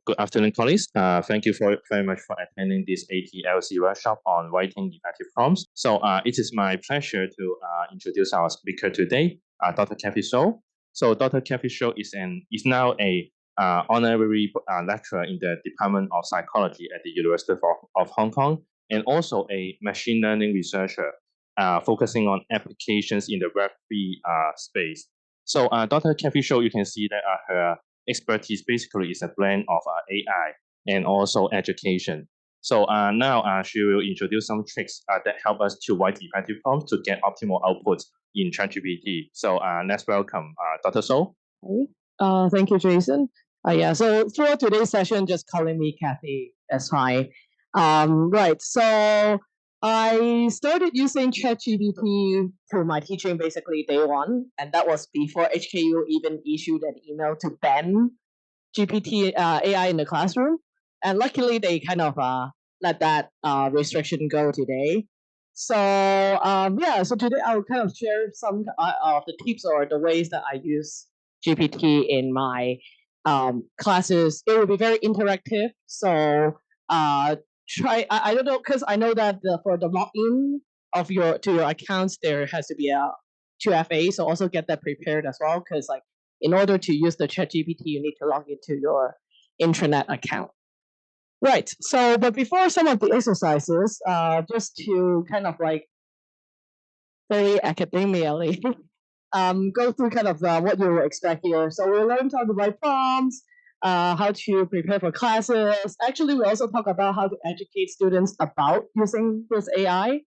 Good afternoon, colleagues. Thank you very much for attending this ATLC workshop on writing effective prompts. It is my pleasure to introduce our speaker today, Dr. Cathie. So Dr. Cathie is now a honorary lecturer in the Department of Psychology at the University of Hong Kong, and also a machine learning researcher focusing on applications in the Web3 space. So Dr. Cathie, you can see that her expertise basically is a blend of AI and also education. So now she will introduce some tricks that help us to write effective prompts to get optimal outputs in ChatGPT. So let's welcome Dr. So. Thank you, Jason. So throughout today's session, just calling me Cathie is fine. Right, so I started using ChatGPT for my teaching basically day one, and that was before HKU even issued an email to ban GPT AI in the classroom. And luckily, they kind of let that restriction go today. So so today I'll kind of share some of the tips or the ways that I use GPT in my classes. It will be very interactive. So I don't know, because I know that for the login of your accounts there has to be a 2FA, so also get that prepared as well, because like in order to use the ChatGPT you need to log into your intranet account. Right, so but before some of the exercises, just to kind of like very academically go through kind of what you will expect here. So we learned how to write prompts, how to prepare for classes. Actually, we also talk about how to educate students about using this AI,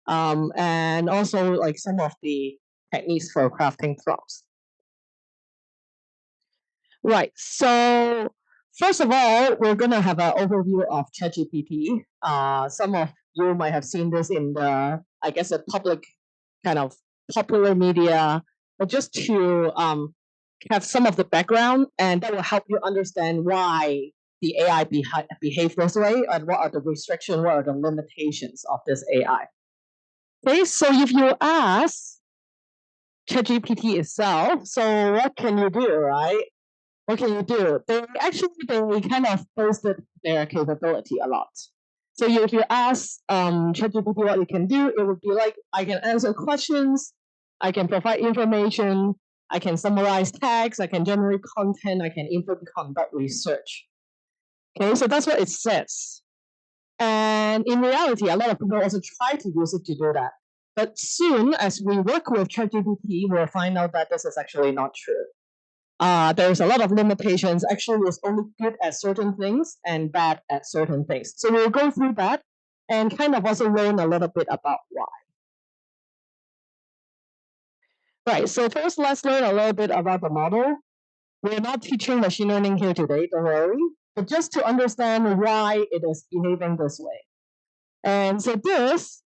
and also like some of the techniques for crafting prompts. Right, so first of all, we're going to have an overview of ChatGPT. Some of you might have seen this in the, I guess, a public kind of popular media, but just to have some of the background, and that will help you understand why the AI behave this way, and what are the restrictions, what are the limitations of this AI. Okay, so if you ask ChatGPT itself, so what can you do, right? What can you do? They kind of boosted their capability a lot. So if you ask ChatGPT what it can do, it would be like, I can answer questions, I can provide information, I can summarize text, I can generate content, I can even conduct research. Okay, so that's what it says. And in reality, a lot of people also try to use it to do that. But soon, as we work with ChatGPT, we'll find out that this is actually not true. There's a lot of limitations. Actually, it's only good at certain things and bad at certain things. So we'll go through that and kind of also learn a little bit about why. Right, so first let's learn a little bit about the model. We're not teaching machine learning here today, don't worry, but just to understand why it is behaving this way. And so this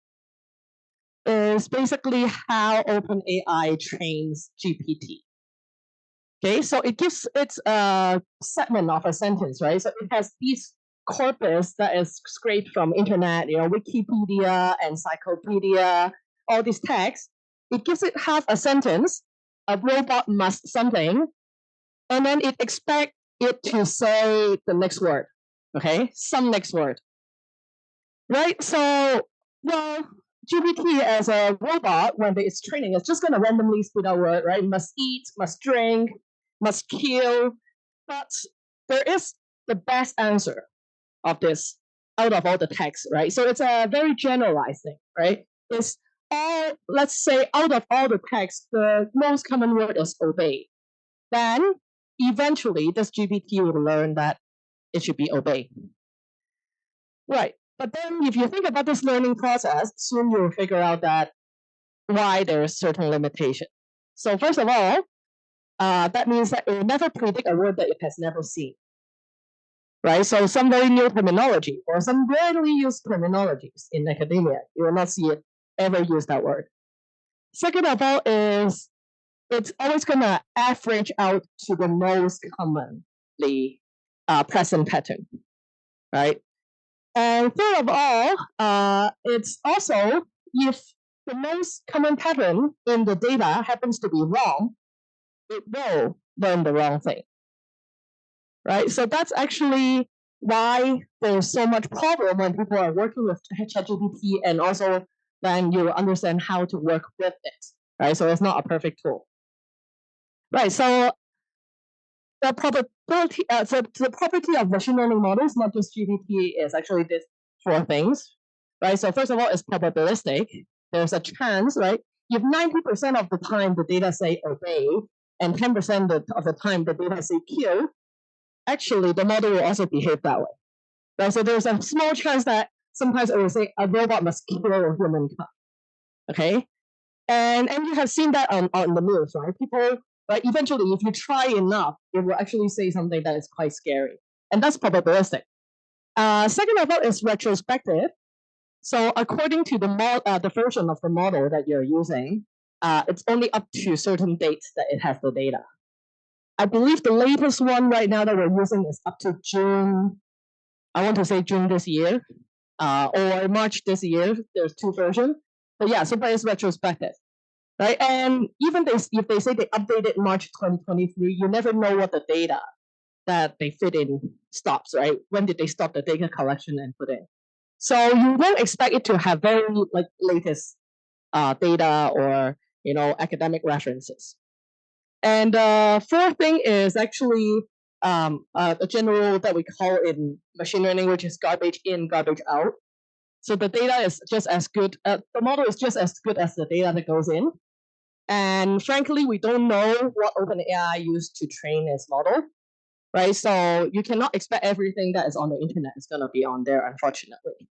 is basically how OpenAI trains GPT. Okay, so it gives it a segment of a sentence, right? So it has these corpus that is scraped from internet, Wikipedia, encyclopedia, all these texts. It gives it half a sentence, a robot must something, and then it expects it to say the next word, okay? Some next word, right? So, well, GPT as a robot, when it's training, it's just going to randomly spit out word, right? Must eat, must drink, must kill. But there is the best answer of this out of all the text, right? So it's a very generalized thing, right? It's all, let's say, out of all the text, the most common word is obey. Then eventually this GPT will learn that it should be obey. Right. But then if you think about this learning process, soon you'll figure out that why there's certain limitation. So first of all, that means that it will never predict a word that it has never seen. Right? So some very new terminology or some rarely used terminologies in academia, you will not see it ever use that word. Second of all is it's always going to average out to the most commonly present pattern, right? And third of all, it's also, if the most common pattern in the data happens to be wrong, it will learn the wrong thing. right? So that's actually why there's so much problem when people are working with ChatGPT, and also then you understand how to work with it, right? So it's not a perfect tool, right? So the probability, so the property of machine learning models, not just GPT, is actually these four things, right? So first of all, it's probabilistic. There's a chance, right? If 90% of the time the data say obey, and 10% of the time the data say kill, actually the model will also behave that way, right? So there's a small chance that sometimes it will say a robot must kill a humankind, okay? And you have seen that on the news, right? People, right? Eventually, if you try enough, it will actually say something that is quite scary, and that's probabilistic. Second of all is retrospective. So according to the version of the model that you're using, it's only up to certain dates that it has the data. I believe the latest one right now that we're using is up to June. I want to say June this year, or March this year. There's two versions, but yeah, so it's retrospective, right? And even if they say they updated March 2023, you never know what the data that they fit in stops, right? When did they stop the data collection and put in? So you don't expect it to have very like latest data or academic references. And fourth thing is actually a general that we call in machine learning, which is garbage in, garbage out. So the data is just as good, the model is just as good as the data that goes in. And frankly, we don't know what OpenAI used to train its model, right? So you cannot expect everything that is on the internet is going to be on there, unfortunately.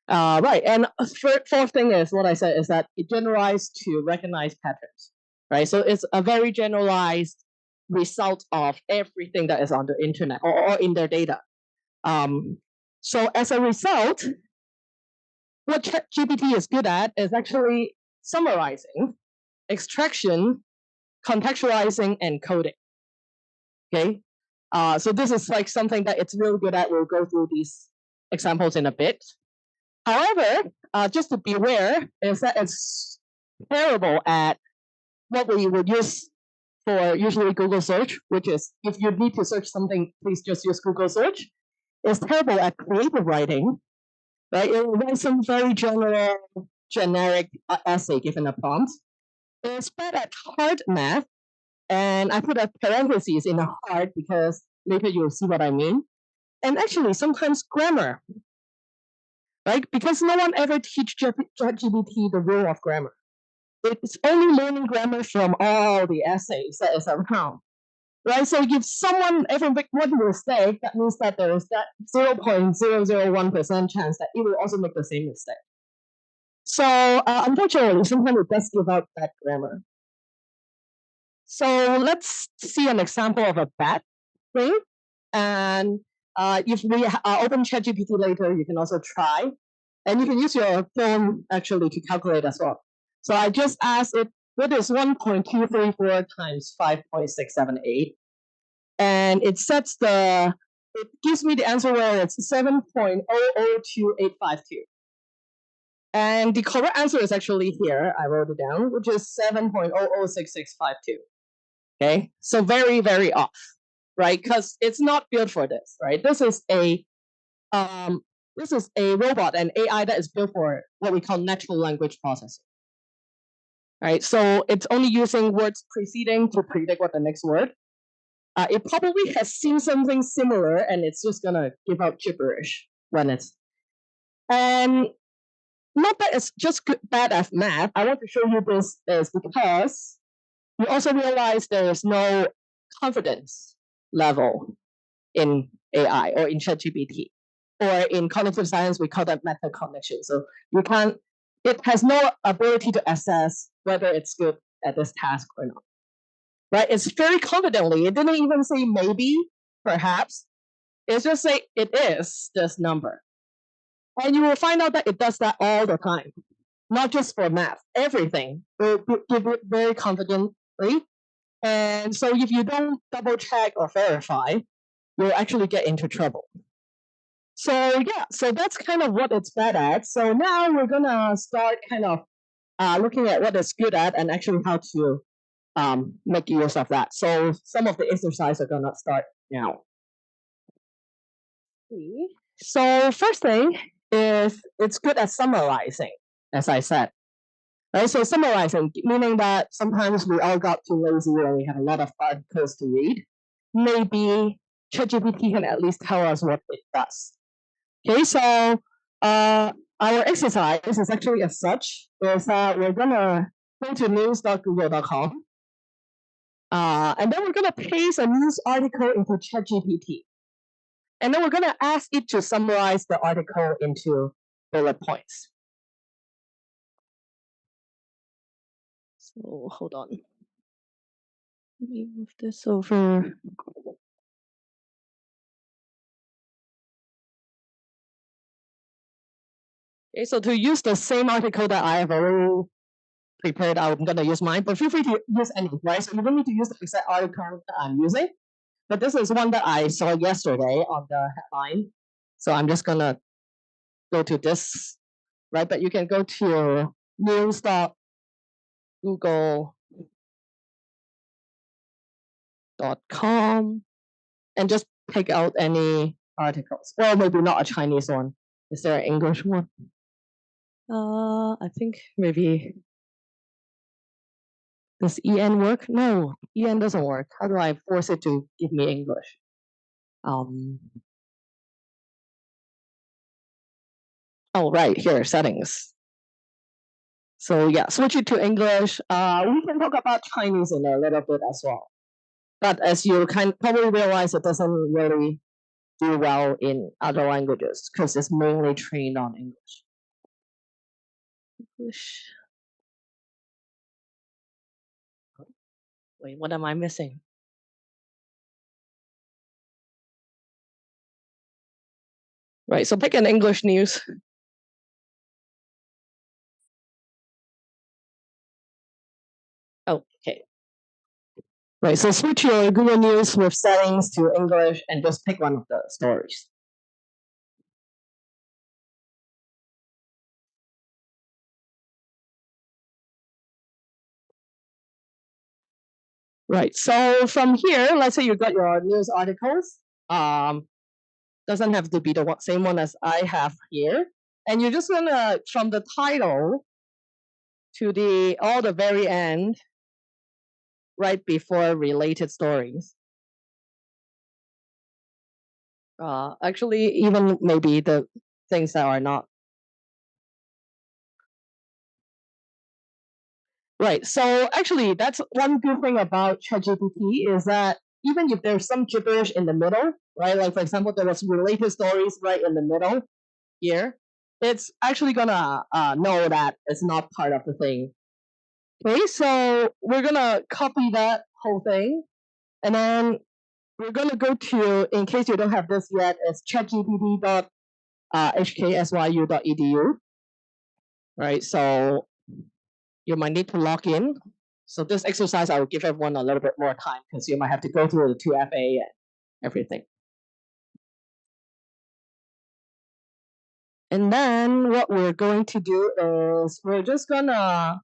Right, and fourth thing is what I said is that it generalized to recognize patterns, right? So it's a very generalized result of everything that is on the internet or in their data. So as a result, what ChatGPT is good at is actually summarizing, extraction, contextualizing, and coding. Okay, so this is like something that it's really good at. We'll go through these examples in a bit. However, just to beware is that it's terrible at what we would use for usually Google search, which is if you need to search something, please just use Google search. It's terrible at creative writing, right? It writes some very generic essay given a prompt. It's bad at hard math, and I put a parentheses in a hard because later you'll see what I mean. And actually, sometimes grammar, right? Because no one ever teach ChatGPT the rule of grammar. It's only learning grammar from all the essays that is around, right? So if someone ever make one mistake, that means that there is that 0.001% chance that it will also make the same mistake. So unfortunately, sometimes it does give out bad grammar. So let's see an example of a bad thing. And if we open ChatGPT later, you can also try. And you can use your phone actually to calculate as well. So I just asked it, what is 1.234 times 5.678? And it gives me the answer where it's 7.002852. And the correct answer is actually here. I wrote it down, which is 7.006652. Okay, so very, very off, right? Because it's not built for this, right? This is a robot, an AI that is built for what we call natural language processing. Right, so it's only using words preceding to predict what the next word. It probably has seen something similar, and it's just gonna give out gibberish when it's. And not that it's just bad at math. I want to show you this is because you also realize there is no confidence level in AI or in ChatGPT, or in cognitive science we call that metacognition. So it has no ability to assess whether it's good at this task or not. Right? It's very confidently. It didn't even say maybe, perhaps. It's just say it is this number. And you will find out that it does that all the time, not just for math, everything. It will give it very confidently. And so if you don't double check or verify, you'll actually get into trouble. So yeah, so that's kind of what it's bad at. So now we're gonna start kind of looking at what it's good at and actually how to make use of that. So some of the exercises are gonna start now. So first thing is it's good at summarizing, as I said. Right, so summarizing, meaning that sometimes we all got too lazy when we have a lot of articles to read. Maybe ChatGPT can at least tell us what it does. Okay, so our exercise is actually as such, is that we're gonna go to news.google.com, and then we're gonna paste a news article into ChatGPT. And then we're gonna ask it to summarize the article into bullet points. So hold on. Let me move this over. Okay, so to use the same article that I have already prepared, I'm going to use mine, but feel free to use any, right? So you don't need to use the exact article that I'm using, but this is one that I saw yesterday on the headline. So I'm just going to go to this, right? But you can go to news.google.com and just pick out any articles. Well, maybe not a Chinese one. Is there an English one? I think maybe. Does EN work? No, EN doesn't work. How do I force it to give me English? Oh, right here, settings. So yeah, switch it to English. We can talk about Chinese in a little bit as well. But as you probably realize, it doesn't really do well in other languages because it's mainly trained on English. Wait, what am I missing? Right, so pick an English news. Oh, okay. Right, so switch your Google News with settings to English and just pick one of the stories. Right, so from here, let's say you got your news articles. Doesn't have to be the same one as I have here. And you're just gonna, from the title to all the very end, right before related stories. Actually, even maybe the things that are not. Right, so actually that's one good thing about ChatGPT is that even if there's some gibberish in the middle, right? Like for example, there was related stories right in the middle here, it's actually gonna know that it's not part of the thing. Okay, so we're gonna copy that whole thing, and then we're gonna go to, in case you don't have this yet, it's chatgpt.hksyu.edu. Right, so you might need to log in. So this exercise, I will give everyone a little bit more time because you might have to go through the 2FA and everything. And then what we're going to do is we're just gonna,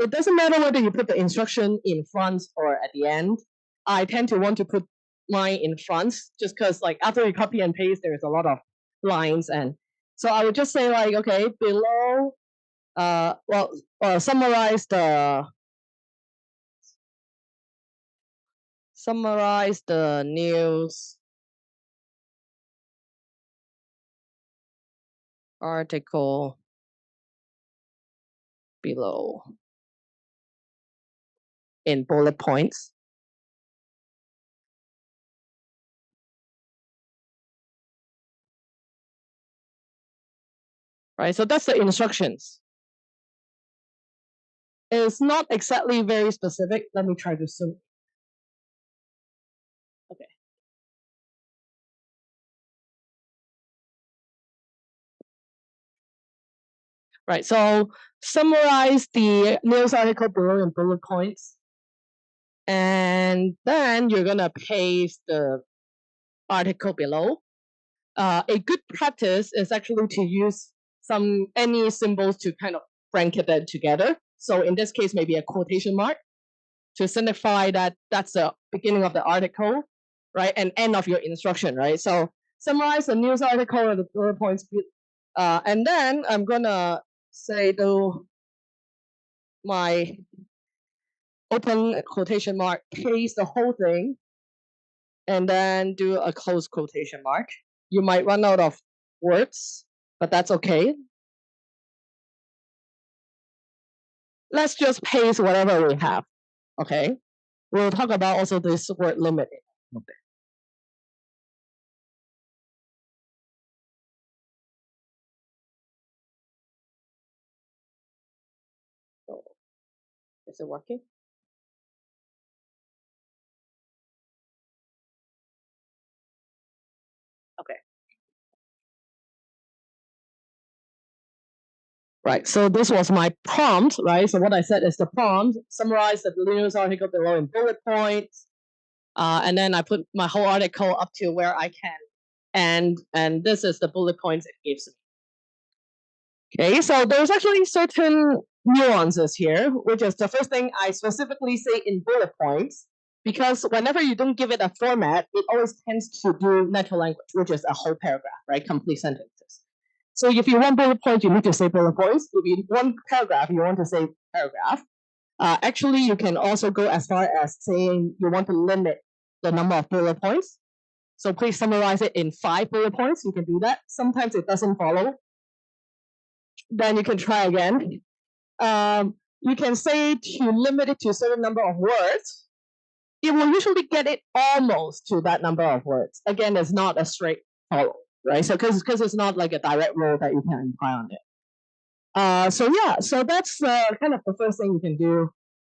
it doesn't matter whether you put the instruction in front or at the end. I tend to want to put mine in front just because like after you copy and paste, there's a lot of lines. And so I would just say like, okay, below, summarize the news article below in bullet points. Right, so that's the instructions. It's not exactly very specific. Let me try to zoom. Okay. Right, so summarize the news article below in bullet points. And then you're gonna paste the article below. A good practice is actually to use any symbols to kind of bracket it together. So in this case, maybe a quotation mark to signify that that's the beginning of the article, right? And end of your instruction, right? So summarize the news article and the bullet points, and then I'm gonna say to my open quotation mark, paste the whole thing, and then do a close quotation mark. You might run out of words, but that's okay. Let's just paste whatever we have, okay? We'll talk about also this word limiting. Okay. So, is it working? Okay. Right, so this was my prompt, right? So what I said is the prompt, summarize the news article below in bullet points, and then I put my whole article up to where I can, and this is the bullet points it gives me. Okay, so there's actually certain nuances here, which is the first thing I specifically say in bullet points, because whenever you don't give it a format, it always tends to do natural language, which is a whole paragraph, right? Complete sentences. So if you want bullet points, you need to say bullet points. If you want paragraph, you want to say paragraph. Actually, you can also go as far as saying you want to limit the number of bullet points. So please summarize it in 5 bullet points. You can do that. Sometimes it doesn't follow. Then you can try again. You can say to limit it to a certain number of words. It will usually get it almost to that number of words. Again, it's not a straight follow, right? So because it's not like a direct rule that you can apply on it. So yeah, so that's kind of the first thing you can do.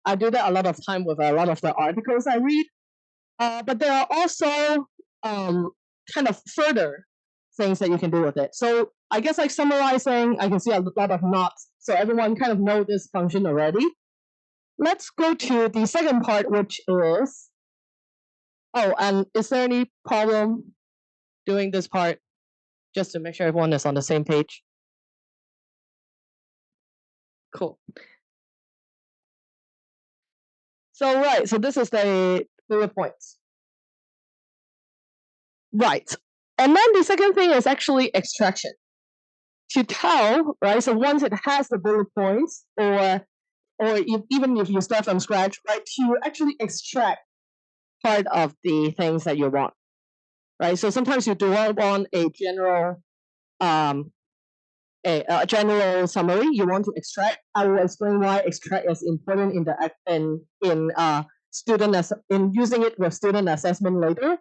I do that a lot of time with a lot of the articles I read. But there are also kind of further things that you can do with it. So I guess like summarizing, I can see a lot of knots. So everyone kind of know this function already. Let's go to the second part, which is, oh, and is there any problem doing this part just to make sure everyone is on the same page? Cool. So right, so this is the bullet points. Right. And then the second thing is actually extraction. To tell, right? So once it has the bullet points, or even if you start from scratch, right? To actually extract part of the things that you want, right? So sometimes you do want a general a general summary you want to extract. I will explain why extract is important in the in using it with student assessment later.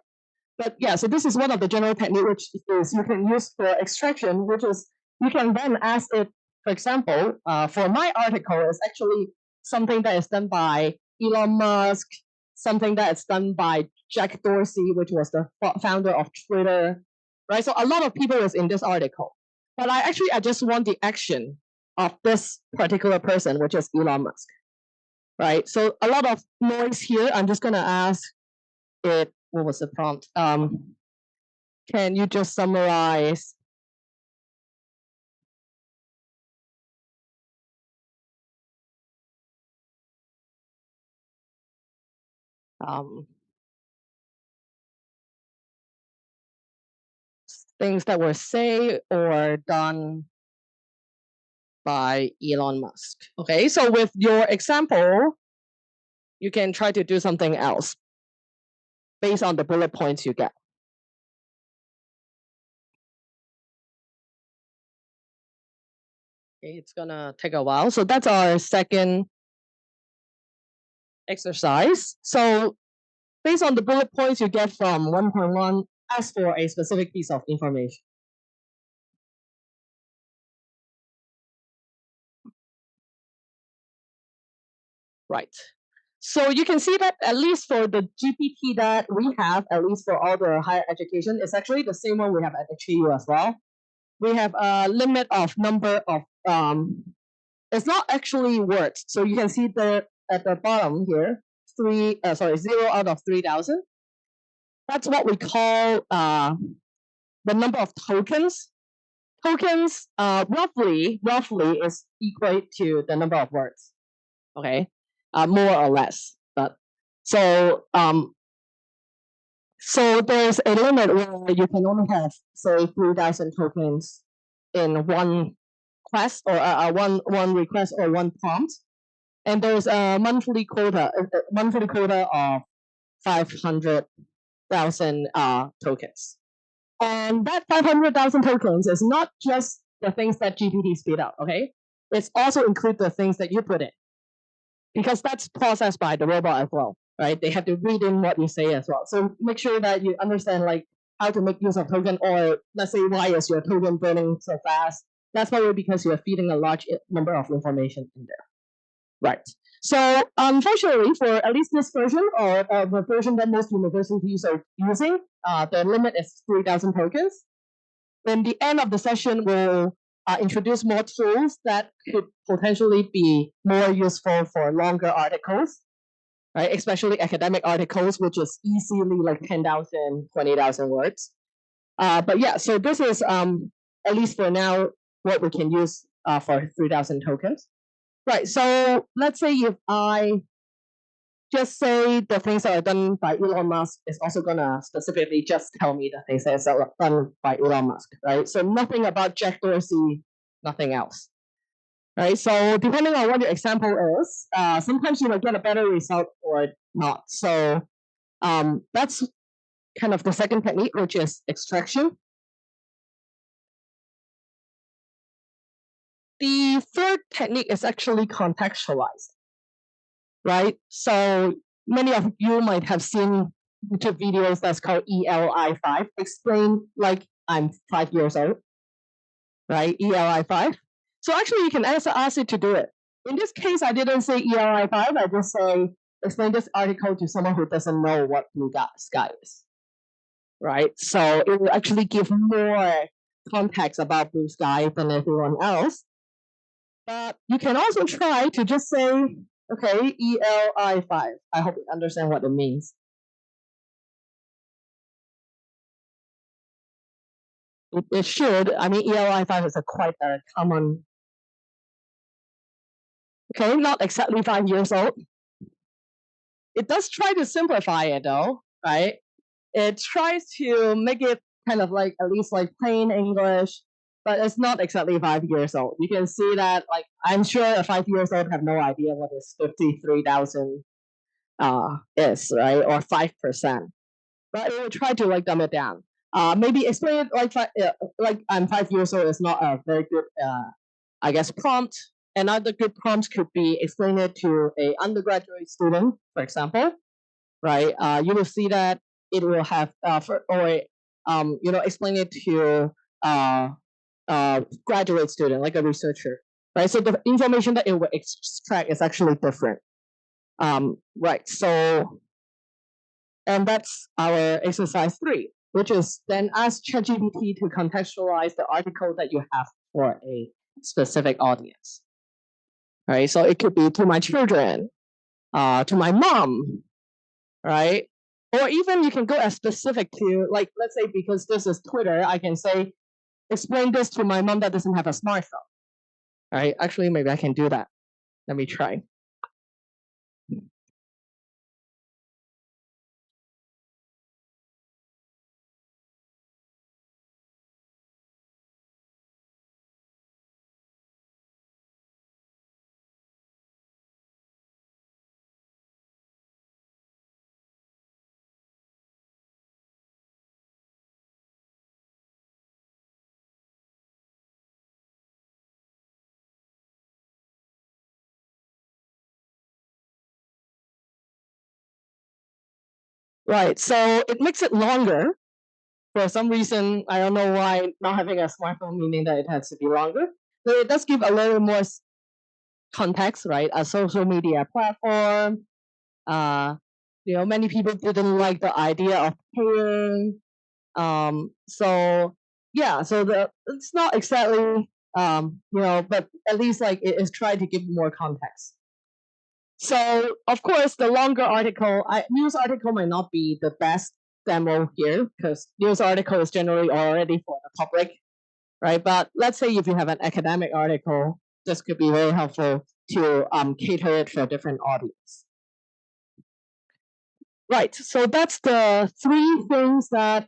But yeah, so this is one of the general technique which is you can use for extraction, which is you can then ask it, for example, for my article is actually something that is done by Elon Musk, something that is done by Jack Dorsey, which was the founder of Twitter, right? So a lot of people is in this article. But I just want the action of this particular person, which is Elon Musk, right? So a lot of noise here. I'm just gonna ask it. What was the prompt? Can you just summarize? Things that were said or done by Elon Musk. Okay, so with your example, you can try to do something else based on the bullet points you get. Okay, it's gonna take a while. So that's our second exercise. So based on the bullet points you get from 1.1, ask for a specific piece of information. Right. So you can see that at least for the GPT that we have, at least for all the higher education, it's actually the same one we have at HAU as well. We have a limit of number of, it's not actually words. So you can see there at the bottom here, 0 out of 3,000. That's what we call the number of tokens. Tokens roughly is equal to the number of words. Okay, more or less. But so So there's a limit where you can only have, say, 3,000 tokens in one quest or one request or one prompt, and there's a monthly quota of 500,000 tokens. And that 500,000 tokens is not just the things that GPT spit out, okay? It's also include the things that you put in, because that's processed by the robot as well, right? They have to read in what you say as well. So make sure that you understand like how to make use of token, or let's say why is your token burning so fast? That's probably because you're feeding a large number of information in there, right? So unfortunately, for at least this version, or the version that most universities are using, the limit is 3,000 tokens. In the end of the session, we'll introduce more tools that could potentially be more useful for longer articles, right? Especially academic articles, which is easily like 10,000, 20,000 words. But yeah, so this is at least for now what we can use for 3,000 tokens. Right, so let's say if I just say the things that are done by Elon Musk is also gonna specifically just tell me the things that are done by Elon Musk, right? So nothing about Jack Dorsey, nothing else, right? So depending on what your example is, sometimes you might get a better result or not. So that's kind of the second technique, which is extraction. The third technique is actually contextualized, right? So many of you might have seen YouTube videos that's called ELI5, explain like I'm 5 years old, right? ELI5. So actually you can ask it to do it. In this case, I didn't say ELI5, I just say, explain this article to someone who doesn't know what blue sky is, right? So it will actually give more context about blue sky than everyone else. But you can also try to just say, okay, ELI5. I hope you understand what it means. It should. I mean, ELI5 is a quite a common. Okay, not exactly 5 years old. It does try to simplify it though, right? It tries to make it kind of like at least like plain English, but it's not exactly 5 years old. You can see that, like, I'm sure a 5 years old have no idea what is 53,000 is, right? Or 5%. But it will try to like dumb it down. Maybe explain it like I'm 5 years old is not a very good I guess prompt. Another good prompt could be explain it to a undergraduate student, for example, right? You will see that it will have explain it to graduate student, like a researcher, right? So the information that it will extract is actually different. Right. So, and that's our exercise 3, which is then ask ChatGPT to contextualize the article that you have for a specific audience. Right. So it could be to my children, to my mom, right? Or even you can go as specific to, like, let's say because this is Twitter, I can say, explain this to my mom that doesn't have a smartphone. Right? Actually, maybe I can do that. Let me try. Right. So it makes it longer. For some reason, I don't know why not having a smartphone meaning that it has to be longer. But it does give a little more context, right? A social media platform. Many people didn't like the idea of paying. So yeah, so it's not exactly but at least like it is trying to give more context. So of course, the longer article, news article might not be the best demo here because news article is generally already for the public, right? But let's say if you have an academic article, this could be very helpful to cater it for a different audience. Right. So that's the three things that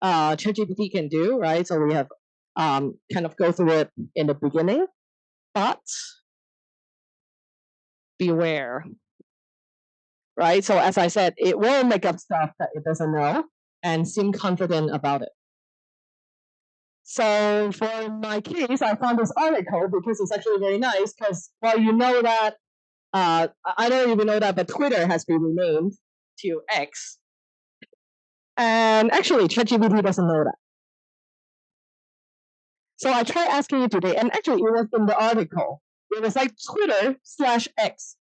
ChatGPT can do, right? So we have kind of go through it in the beginning, but beware, right? So as I said, it will make up stuff that it doesn't know and seem confident about it. So for my case, I found this article because it's actually very nice because, well, you know that, I don't even know that, but Twitter has been renamed to X. And actually, ChatGPT doesn't know that. So I tried asking it today, and actually it was in the article. It was like Twitter/X.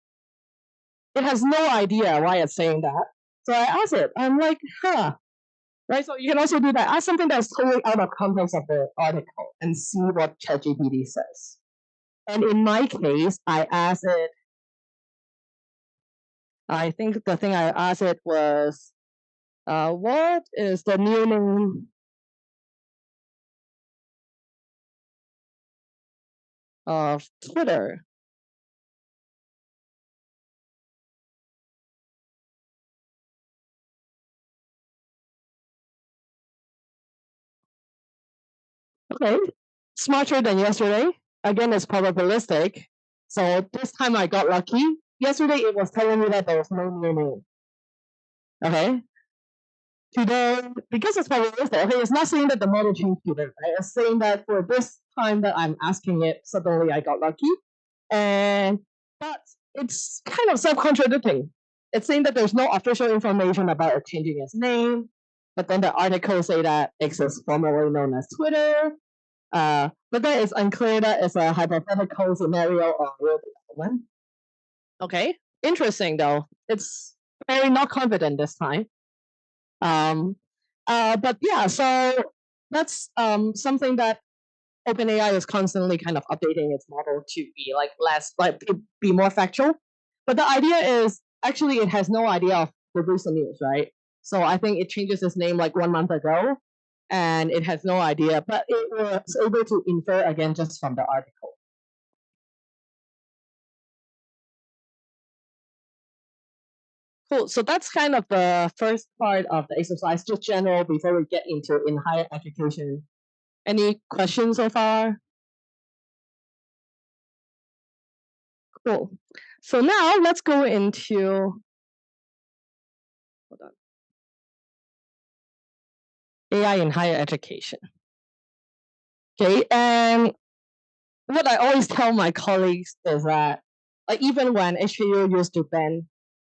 It has no idea why it's saying that. So I asked it. I'm like, right? So you can also do that. Ask something that's totally out of context of the article and see what ChatGPT says. And in my case, I asked it. I think the thing I asked it was, what is the new name of Twitter? Okay, smarter than yesterday. Again, it's probabilistic. So this time I got lucky. Yesterday it was telling me that there was no new name. Okay. Today, because it's probabilistic, okay, it's not saying that the model changed today, right? It's saying that for this time that I'm asking it, suddenly I got lucky. But it's kind of self-contradicting. It's saying that there's no official information about it changing its name, but then the article say that X is formerly known as Twitter. But then it's unclear that it's a hypothetical scenario or real development. Okay, interesting though. It's very not confident this time. But yeah, so that's something that OpenAI is constantly kind of updating its model to be like less, like be more factual. But the idea is actually it has no idea of the recent news, right? So I think it changes its name like 1 month ago, and it has no idea, but it was able to infer again just from the article. Cool. So that's kind of the first part of the exercise, just general before we get into in higher education. Any questions so far? Cool. So now let's go into, hold on, AI in higher education. Okay, and what I always tell my colleagues is that, like, even when HKU used to ban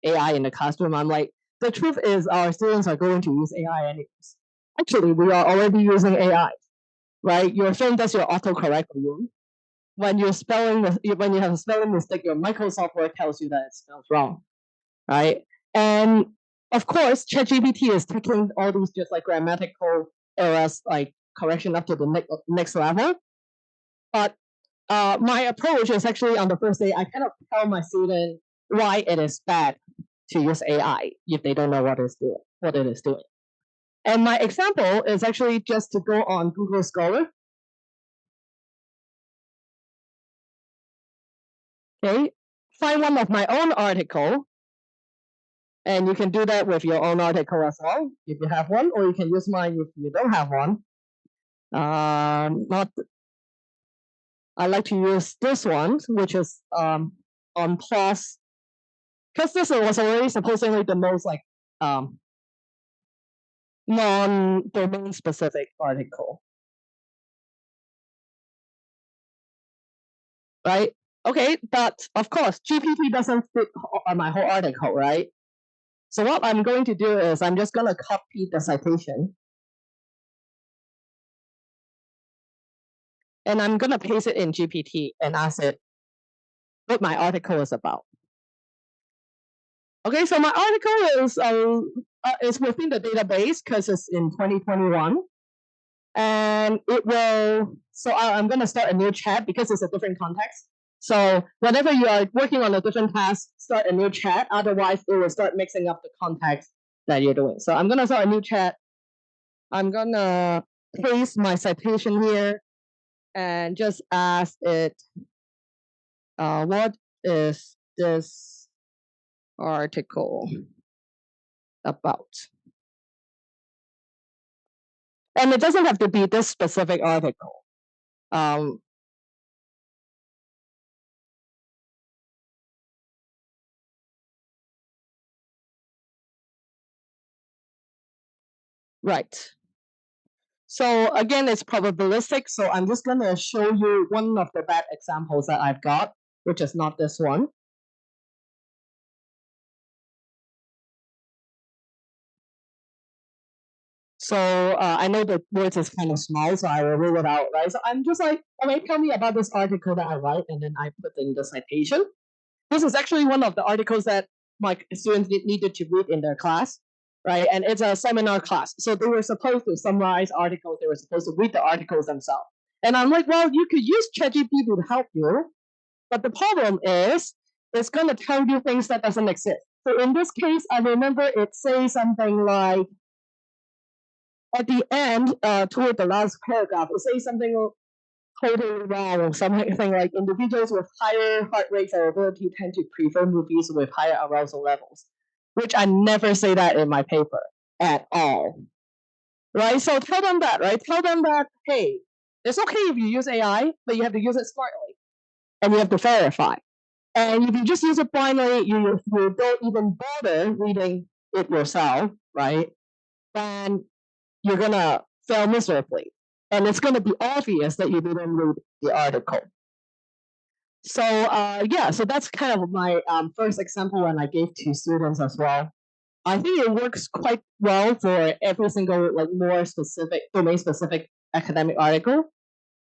AI in the classroom, I'm like, the truth is our students are going to use AI anyways. Actually, we are already using AI, right? Your phone does your autocorrect for you. When you're when you have a spelling mistake, your Microsoft Word tells you that it spells wrong, right? And of course, ChatGPT is taking all these just like grammatical errors, like correction up to the next level. But my approach is actually on the first day, I kind of tell my student why it is bad to use AI if they don't know what it is doing. And my example is actually just to go on Google Scholar. Okay, find one of my own article, and you can do that with your own article as well if you have one, or you can use mine if you don't have one. Not, I like to use this one, which is on PLOS, because this was already supposedly the most like non-domain specific article, right? Okay, but of course, GPT doesn't fit my whole article, right? So what I'm going to do is I'm just going to copy the citation, and I'm going to paste it in GPT and ask it what my article is about. Okay, so my article is within the database because it's in 2021. And it will, so I'm going to start a new chat because it's a different context. So whenever you are working on a different task, start a new chat. Otherwise, it will start mixing up the context that you're doing. So I'm going to start a new chat. I'm going to paste my citation here and just ask it, what is this article about. And it doesn't have to be this specific article. Right. So again, it's probabilistic. So I'm just going to show you one of the bad examples that I've got, which is not this one. So I know the words is kind of small, so I will rule it out, right? So I'm just like, okay, tell me about this article that I write, and then I put in the citation. This is actually one of the articles that my students needed to read in their class, right? And it's a seminar class. So they were supposed to summarize articles. They were supposed to read the articles themselves. And I'm like, well, you could use ChatGPT to help you. But the problem is, it's going to tell you things that doesn't exist. So in this case, I remember it says something like, at the end, toward the last paragraph, it says something totally wrong. Something like individuals with higher heart rate variability tend to prefer movies with higher arousal levels, which I never say that in my paper at all. Right? So tell them that, right? Tell them that, hey, it's okay if you use AI, but you have to use it smartly. And you have to verify. And if you just use it blindly, you don't even bother reading it yourself, right? Then you're going to fail miserably. And it's going to be obvious that you didn't read the article. So yeah, so that's kind of my first example when I gave to students as well. I think it works quite well for every single like more specific, domain-specific academic article.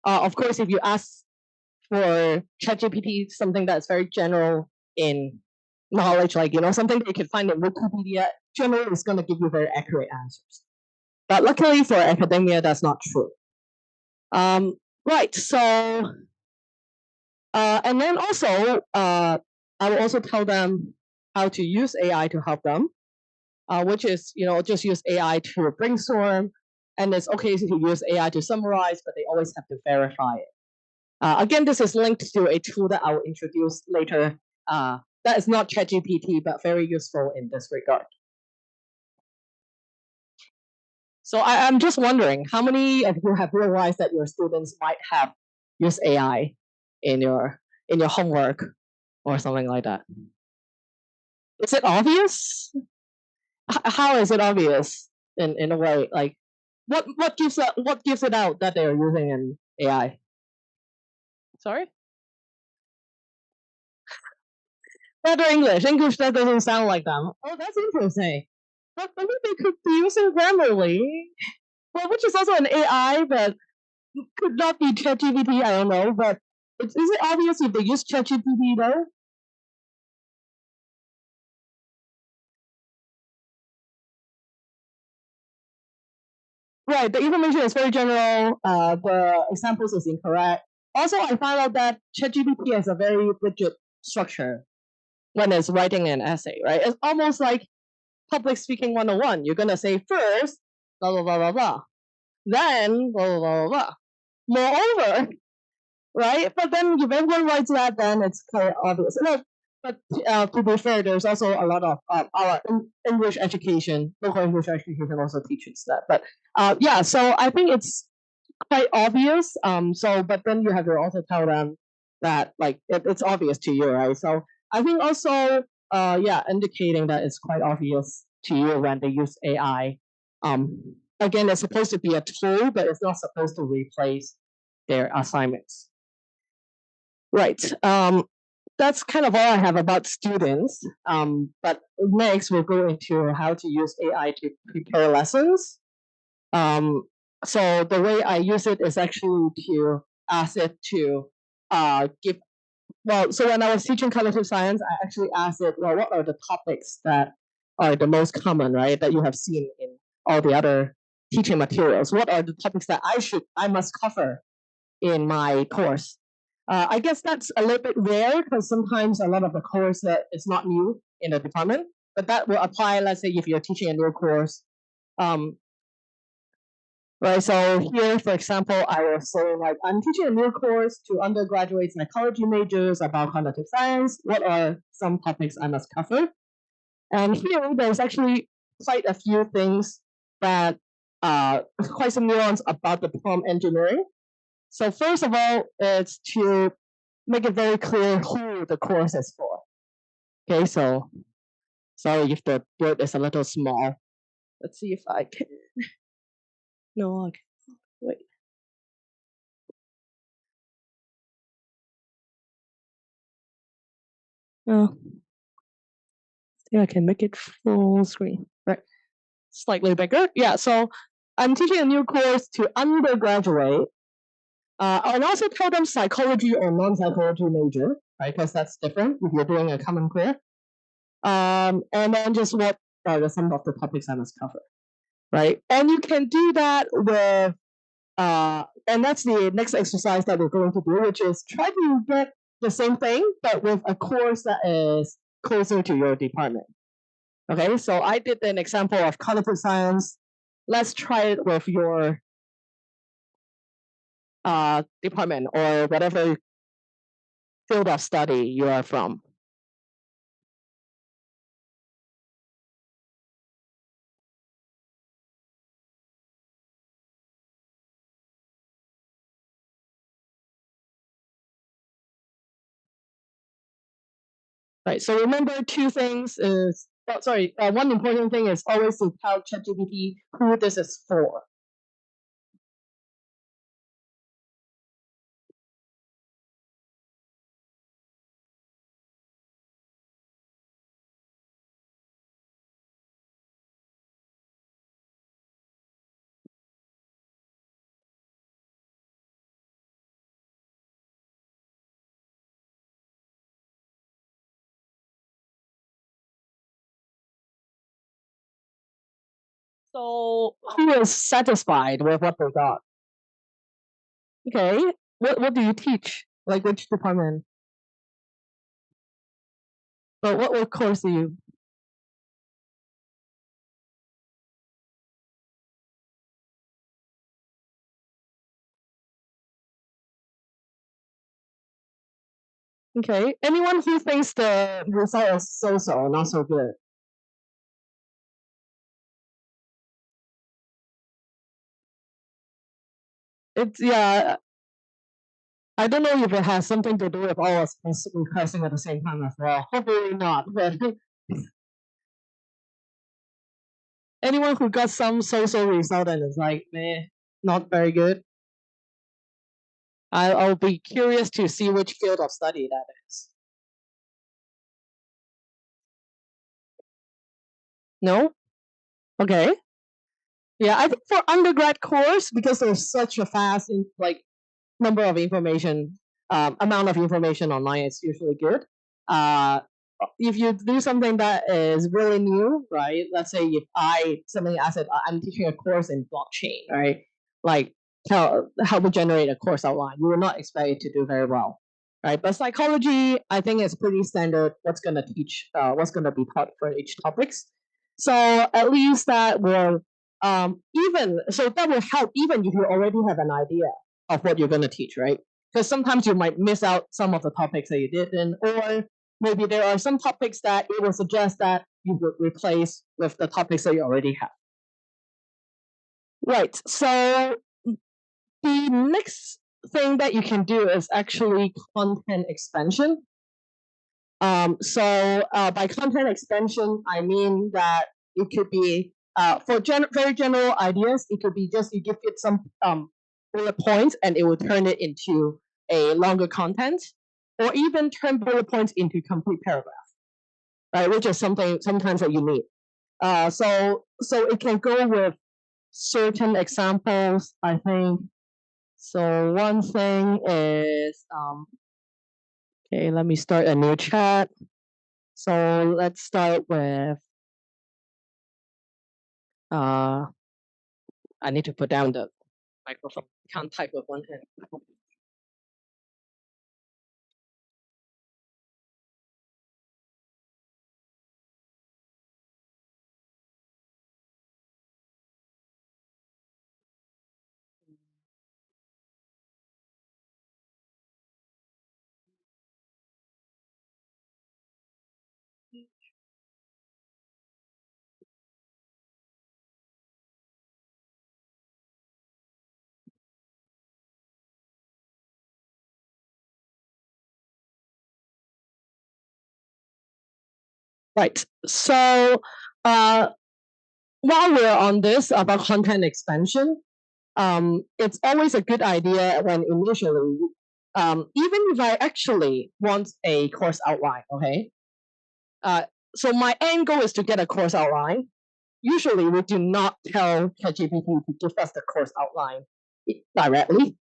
Of course, if you ask for ChatGPT something that's very general in knowledge, like something that you can find in Wikipedia, generally it's going to give you very accurate answers. But luckily for academia, that's not true. Right. So, and then also, I will also tell them how to use AI to help them, which is just use AI to brainstorm, and it's okay to use AI to summarize, but they always have to verify it. Again, this is linked to a tool that I will introduce later. That is not ChatGPT, but very useful in this regard. So I'm just wondering, how many of you have realized that your students might have used AI in your homework or something like that? Is it obvious? How is it obvious in a way? Like, what gives it out that they're using an AI? Sorry? Better English. English that doesn't sound like them. Oh, that's interesting. But maybe they could be using Grammarly. Well, which is also an AI, but could not be ChatGPT, I don't know. But is it obvious if they use ChatGPT though? Right, the information is very general. The examples is incorrect. Also, I found out that ChatGPT has a very rigid structure when it's writing an essay, right? It's almost like public speaking 101. You're gonna say first, blah blah blah blah blah. Then blah blah blah blah blah. Moreover, right? But then if everyone writes that, then it's kind of obvious. No, but to be fair, there's also a lot of our English education, local English education also teaches that. But yeah, so I think it's quite obvious. So, but then you have to also tell them that like it's obvious to you, right? So I think also, yeah, indicating that it's quite obvious to you when they use AI. Again, it's supposed to be a tool, but it's not supposed to replace their assignments. Right. That's kind of all I have about students. But next we'll go into how to use AI to prepare lessons. So the way I use it is actually to ask it to give. Well, so when I was teaching cognitive science, I actually asked it, well, what are the topics that are the most common, right, that you have seen in all the other teaching materials? What are the topics that I must cover in my course? I guess that's a little bit rare because sometimes a lot of the course is not new in the department, but that will apply, let's say, if you're teaching a new course. Right, so here, for example, I was saying like, I'm teaching a new course to undergraduate psychology majors about cognitive science. What are some topics I must cover? And here, there's actually cite a few things that quite some nuance about the prompt engineering. So first of all, it's to make it very clear who the course is for. Okay, so sorry if the word is a little small. Let's see if I can. No, I can't. Wait. Oh, yeah, I can make it full screen. Right, slightly bigger. Yeah, so I'm teaching a new course to undergraduate. And also tell them psychology or non-psychology major, right? Because that's different if you're doing a common core. And then just what are some of the topics I must cover, right? And you can do that with, and that's the next exercise that we're going to do, which is try to get the same thing, but with a course that is closer to your department. Okay, so I did an example of cognitive science. Let's try it with your department or whatever field of study you are from. Right. So remember, two things is one important thing is always to tell ChatGPT who this is for. So who is satisfied with what they got? Okay. What do you teach? Like which department? But what course do you? Okay. Anyone who thinks the result is so not so good? It's yeah. I don't know if it has something to do with all of us requesting at the same time as well. Hopefully not. But anyone who got some so-so result and is like, meh, not very good. I'll be curious to see which field of study that is. No? Okay. Yeah, I think for undergrad course, because there's such a fast number of information, amount of information online, it's usually good. Uh, if you do something that is really new, right? Let's say if I said I'm teaching a course in blockchain, right? Like how to generate a course outline, you will not expect it to do very well, right? But psychology, I think it's pretty standard. What's gonna be taught for each topics. So at least that will that will help even if you already have an idea of what you're going to teach, right? Because sometimes you might miss out some of the topics that you didn't, or maybe there are some topics that it will suggest that you would replace with the topics that you already have. Right. So the next thing that you can do is actually content expansion. By content expansion, I mean that it could be for very general ideas. It could be just you give it some bullet points and it will turn it into a longer content, or even turn bullet points into complete paragraph, right? Which is something sometimes that you need. So it can go with certain examples. I think so. One thing is okay. Let me start a new chat. So let's start with I need to put down the microphone. Can't type with one hand. Right. So while we're on this about content expansion, it's always a good idea when initially, even if I actually want a course outline, okay? So my end goal is to get a course outline. Usually we do not tell ChatGPT to give us the course outline directly,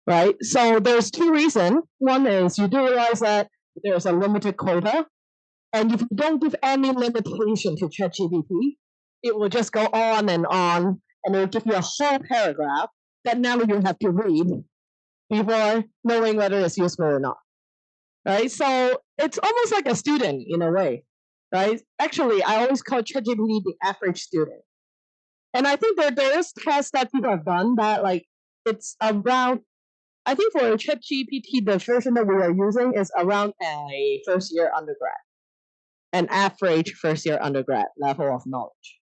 right? So there's two reasons. One is you do realize that there's a limited quota, and if you don't give any limitation to ChatGPT, it will just go on, and it will give you a whole paragraph that now you have to read before knowing whether it's useful or not, right? So it's almost like a student in a way, right? Actually, I always call ChatGPT the average student. And I think there is tests that people have done that like it's around, I think for ChatGPT, the version that we are using is around a first year undergrad, an average first year undergrad level of knowledge.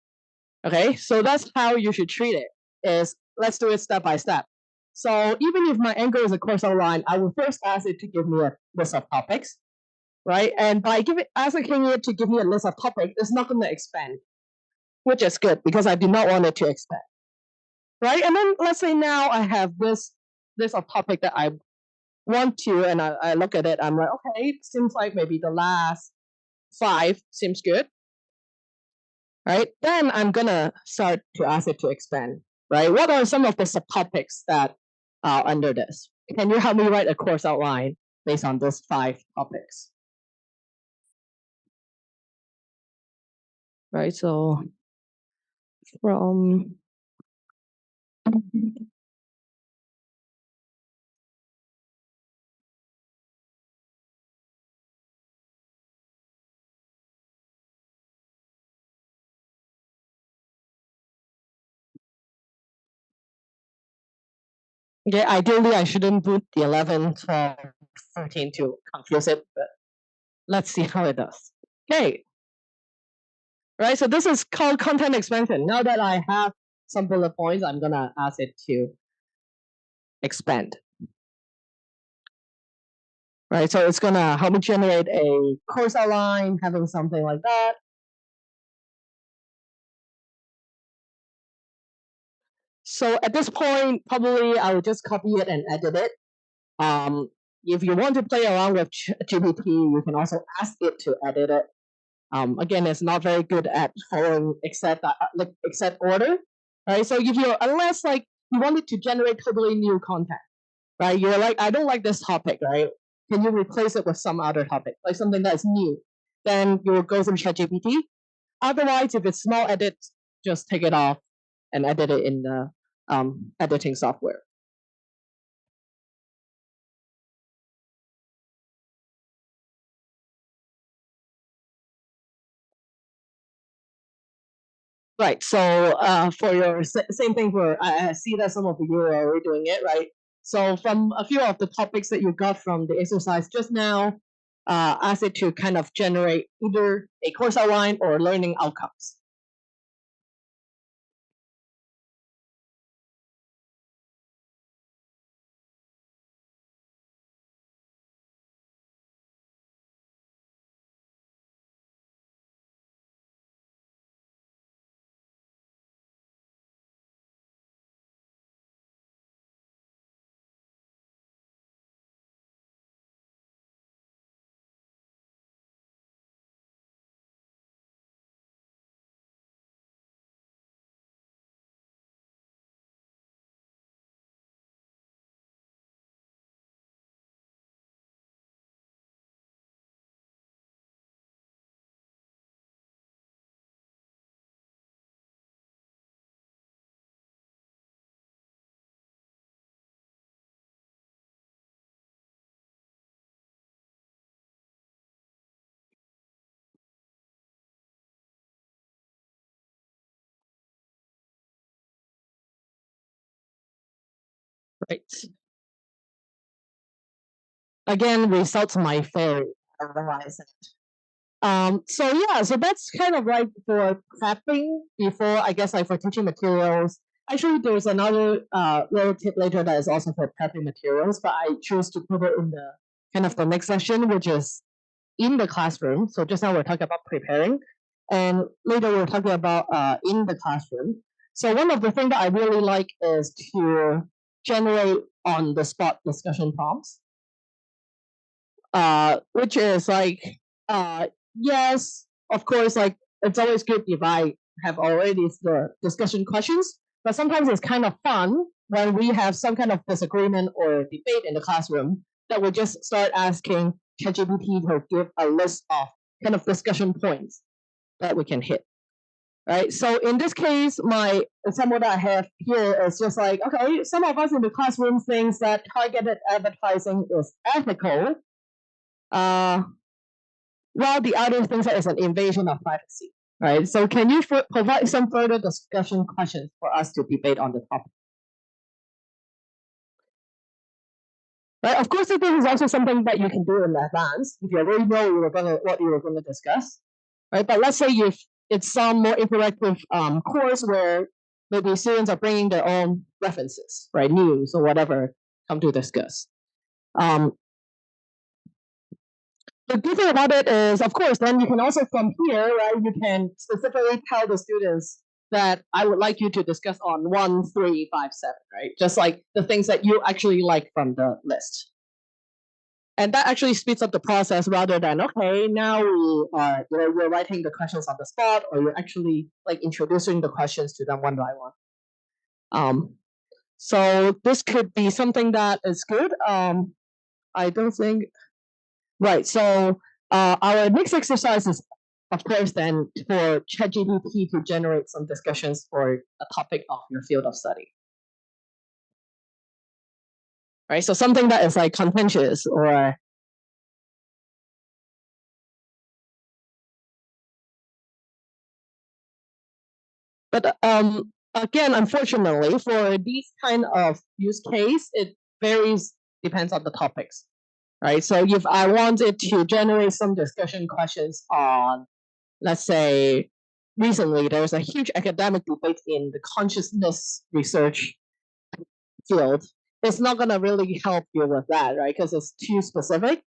Okay, so that's how you should treat it. Is let's do it step by step. So even if my angle is a course outline, I will first ask it to give me a list of topics, right? And by asking it to give me a list of topics, it's not going to expand, which is good because I do not want it to expand, right? And then let's say now I have this list of topic that I want to, and I look at it, I'm like, okay, it seems like maybe the last 5 seems good, right? Then I'm gonna start to ask it to expand, right? What are some of the subtopics that are under this? Can you help me write a course outline based on these 5 topics? Right, so from yeah, ideally I shouldn't put the 11, 12, 13 to confuse it, but let's see how it does. Okay. Right, so this is called content expansion. Now that I have some bullet points, I'm gonna ask it to expand. Right, so it's gonna help me generate a course outline, having something like that. So at this point, probably I will just copy it and edit it. If you want to play around with GPT, you can also ask it to edit it. Again, it's not very good at following exact order, right? So if you unless like you want it to generate totally new content, right? You're like, I don't like this topic, right? Can you replace it with some other topic, like something that's new? Then you will go through ChatGPT. Otherwise, if it's small edits, just take it off and edit it in the editing software. Right. So for your same thing for I see that some of you are already doing it, right? So from a few of the topics that you got from the exercise just now, ask it to kind of generate either a course outline or learning outcomes. Right. Again, results might vary. Otherwise, so yeah, so that's kind of like for prepping before, I guess, like for teaching materials. Actually, there's another little tip later that is also for prepping materials, but I choose to put it in the kind of the next session, which is in the classroom. So just now we're talking about preparing, and later we're talking about in the classroom. So one of the things that I really like is to generate on the spot discussion prompts, which is like, yes, of course, like it's always good if I have already the discussion questions, but sometimes it's kind of fun when we have some kind of disagreement or debate in the classroom that we just start asking ChatGPT to give a list of kind of discussion points that we can hit. Right. So in this case, my example that I have here is just like, okay, some of us in the classroom thinks that targeted advertising is ethical, while the other thinks that it's an invasion of privacy. Right. So can you provide some further discussion questions for us to debate on the topic? Right. Of course, this is also something that you can do in advance if you already know what you were gonna discuss. Right. But let's say it's some more interactive course where maybe students are bringing their own references, right, news or whatever, come to discuss. The good thing about it is, of course, then you can also from here, right, you can specifically tell the students that I would like you to discuss on 1, 3, 5, 7, right? Just like the things that you actually like from the list. And that actually speeds up the process rather than, okay, now you're writing the questions on the spot, or you're actually like introducing the questions to them one by one. So this could be something that is good. I don't think, right. So our next exercise is, of course, then for ChatGPT to generate some discussions for a topic of your field of study. Right. So something that is like contentious or but again, unfortunately, for these kind of use case, it varies, depends on the topics, right? So if I wanted to generate some discussion questions on, let's say, recently there was a huge academic debate in the consciousness research field, it's not going to really help you with that, right? Because it's too specific.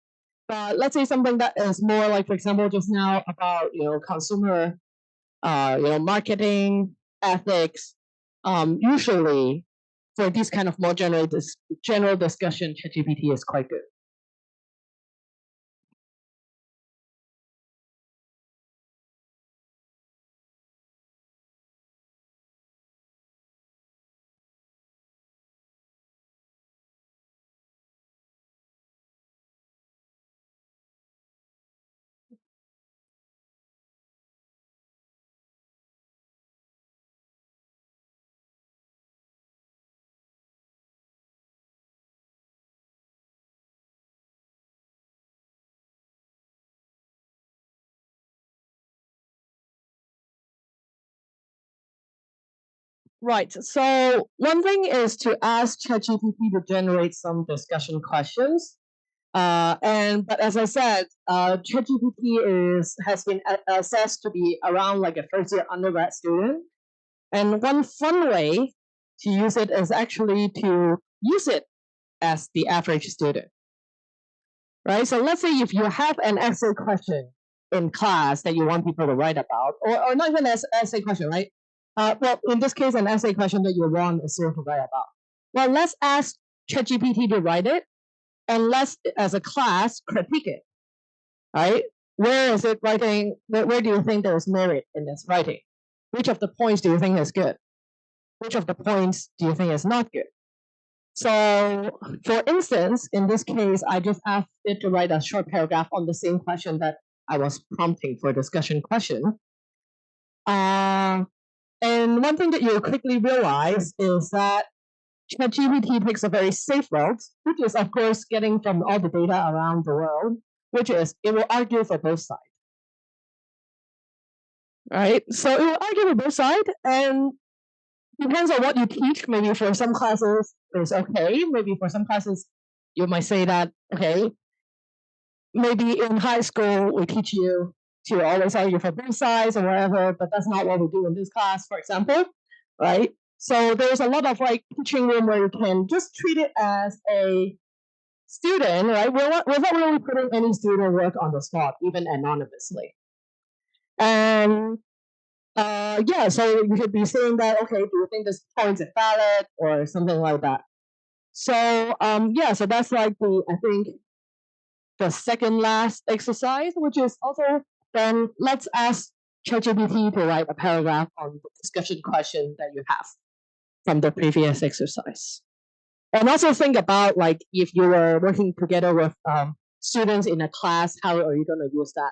But let's say something that is more like, for example, just now about consumer marketing, ethics. Usually, for this kind of more general discussion, ChatGPT is quite good. Right. So one thing is to ask ChatGPT to generate some discussion questions. But as I said, ChatGPT has been assessed to be around like a first year undergrad student. And one fun way to use it is actually to use it as the average student. Right? So let's say if you have an essay question in class that you want people to write about, or not even an essay question, right? Well, in this case, an essay question that you want a student to write about. Well, let's ask ChatGPT to write it, and let's, as a class, critique it. Right? Where is it writing? Where do you think there is merit in this writing? Which of the points do you think is good? Which of the points do you think is not good? So, for instance, in this case, I just asked it to write a short paragraph on the same question that I was prompting for discussion question. And one thing that you'll quickly realize is that ChatGPT takes a very safe route, which is, of course, getting from all the data around the world, which is it will argue for both sides. Right? So it will argue for both sides, and depends on what you teach. Maybe for some classes it's okay. Maybe for some classes you might say that, okay, maybe in high school we teach you to always argue for both sides or whatever, but that's not what we do in this class, for example, right? So there's a lot of like teaching room where you can just treat it as a student, right, without really putting any student work on the spot, even anonymously. And yeah, so you could be saying that, okay, do you think this point is valid or something like that? So yeah, so that's like I think the second last exercise, which is also then let's ask ChatGPT to write a paragraph on the discussion question that you have from the previous exercise. And also think about like if you were working together with students in a class, how are you going to use that?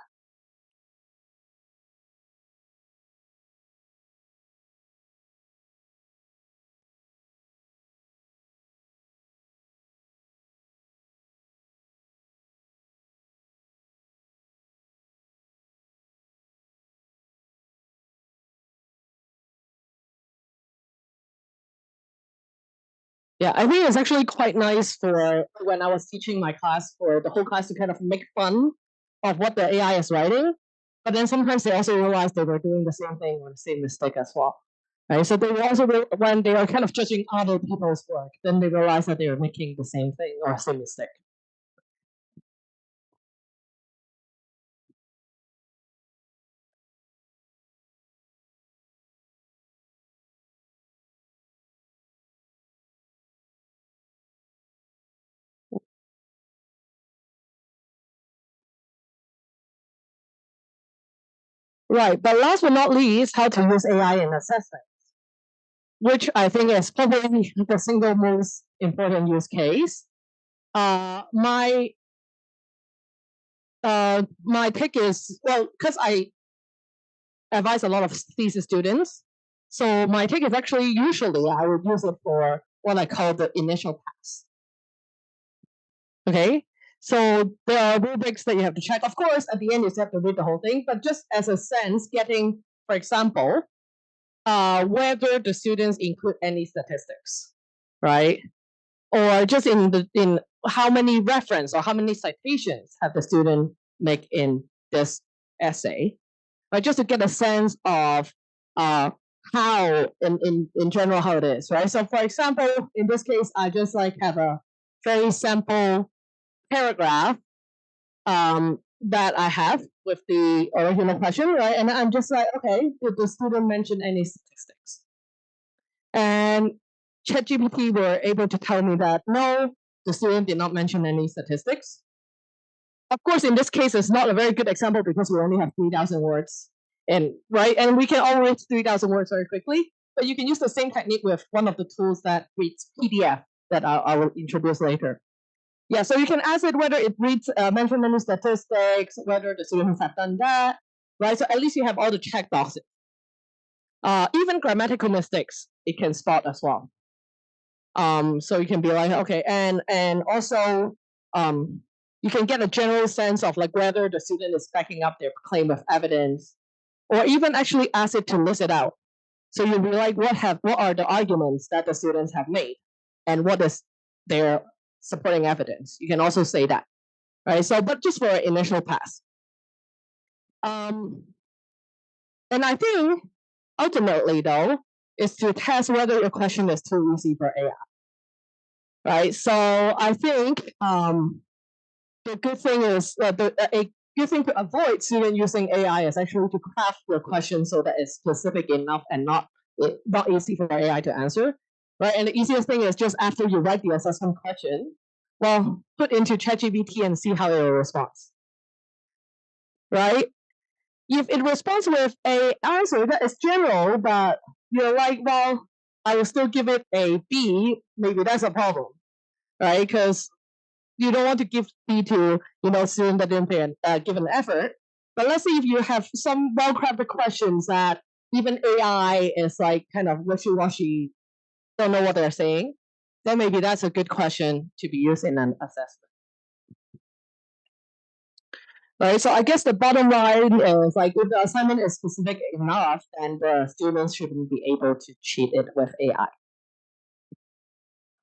Yeah, I think it's actually quite nice for when I was teaching my class for the whole class to kind of make fun of what the AI is writing. But then sometimes they also realize they were doing the same thing or the same mistake as well. Right? So they will also, when they are kind of judging other people's work, then they realize that they are making the same thing or same mistake. Right. But last but not least, how to use AI in assessment, which I think is probably the single most important use case. My pick is, well, because I advise a lot of thesis students, so my take is actually usually I would use it for what I call the initial pass. Okay, so there are rubrics that you have to check. Of course, at the end you have to read the whole thing, but just as a sense, getting, for example, whether the students include any statistics, right? Or just in how many reference or how many citations have the student make in this essay, right? Just to get a sense of how in general how it is, right? So for example, in this case, I just like have a very simple paragraph that I have with the original question, right? And I'm just like, okay, did the student mention any statistics? And ChatGPT were able to tell me that no, the student did not mention any statistics. Of course, in this case, it's not a very good example because we only have 3,000 words, and right, and we can all read 3,000 words very quickly. But you can use the same technique with one of the tools that reads PDF that I will introduce later. Yeah, so you can ask it whether it reads mention any statistics, whether the students have done that, right? So at least you have all the check boxes. Even grammatical mistakes, it can spot as well. So you can be like, okay, and also you can get a general sense of like whether the student is backing up their claim with evidence, or even actually ask it to list it out. So you'll be like, what are the arguments that the students have made, and what is their supporting evidence? You can also say that, right? So, but just for an initial pass. And I think ultimately, though, is to test whether your question is too easy for AI. Right. So I think the good thing is a good thing to avoid student using AI is actually to craft your question so that it's specific enough and not easy for AI to answer. Right. And the easiest thing is just after you write the assessment question, well, put into ChatGPT and see how it will respond. Right. If it responds with a answer that is general, but you're like, well, I will still give it a B, maybe that's a problem, right? Because you don't want to give B to student that didn't give an effort. But let's see if you have some well-crafted questions that even AI is like kind of wishy-washy, don't know what they're saying, then maybe that's a good question to be used in an assessment. Right, so I guess the bottom line is like if the assignment is specific enough, then the students shouldn't be able to cheat it with AI.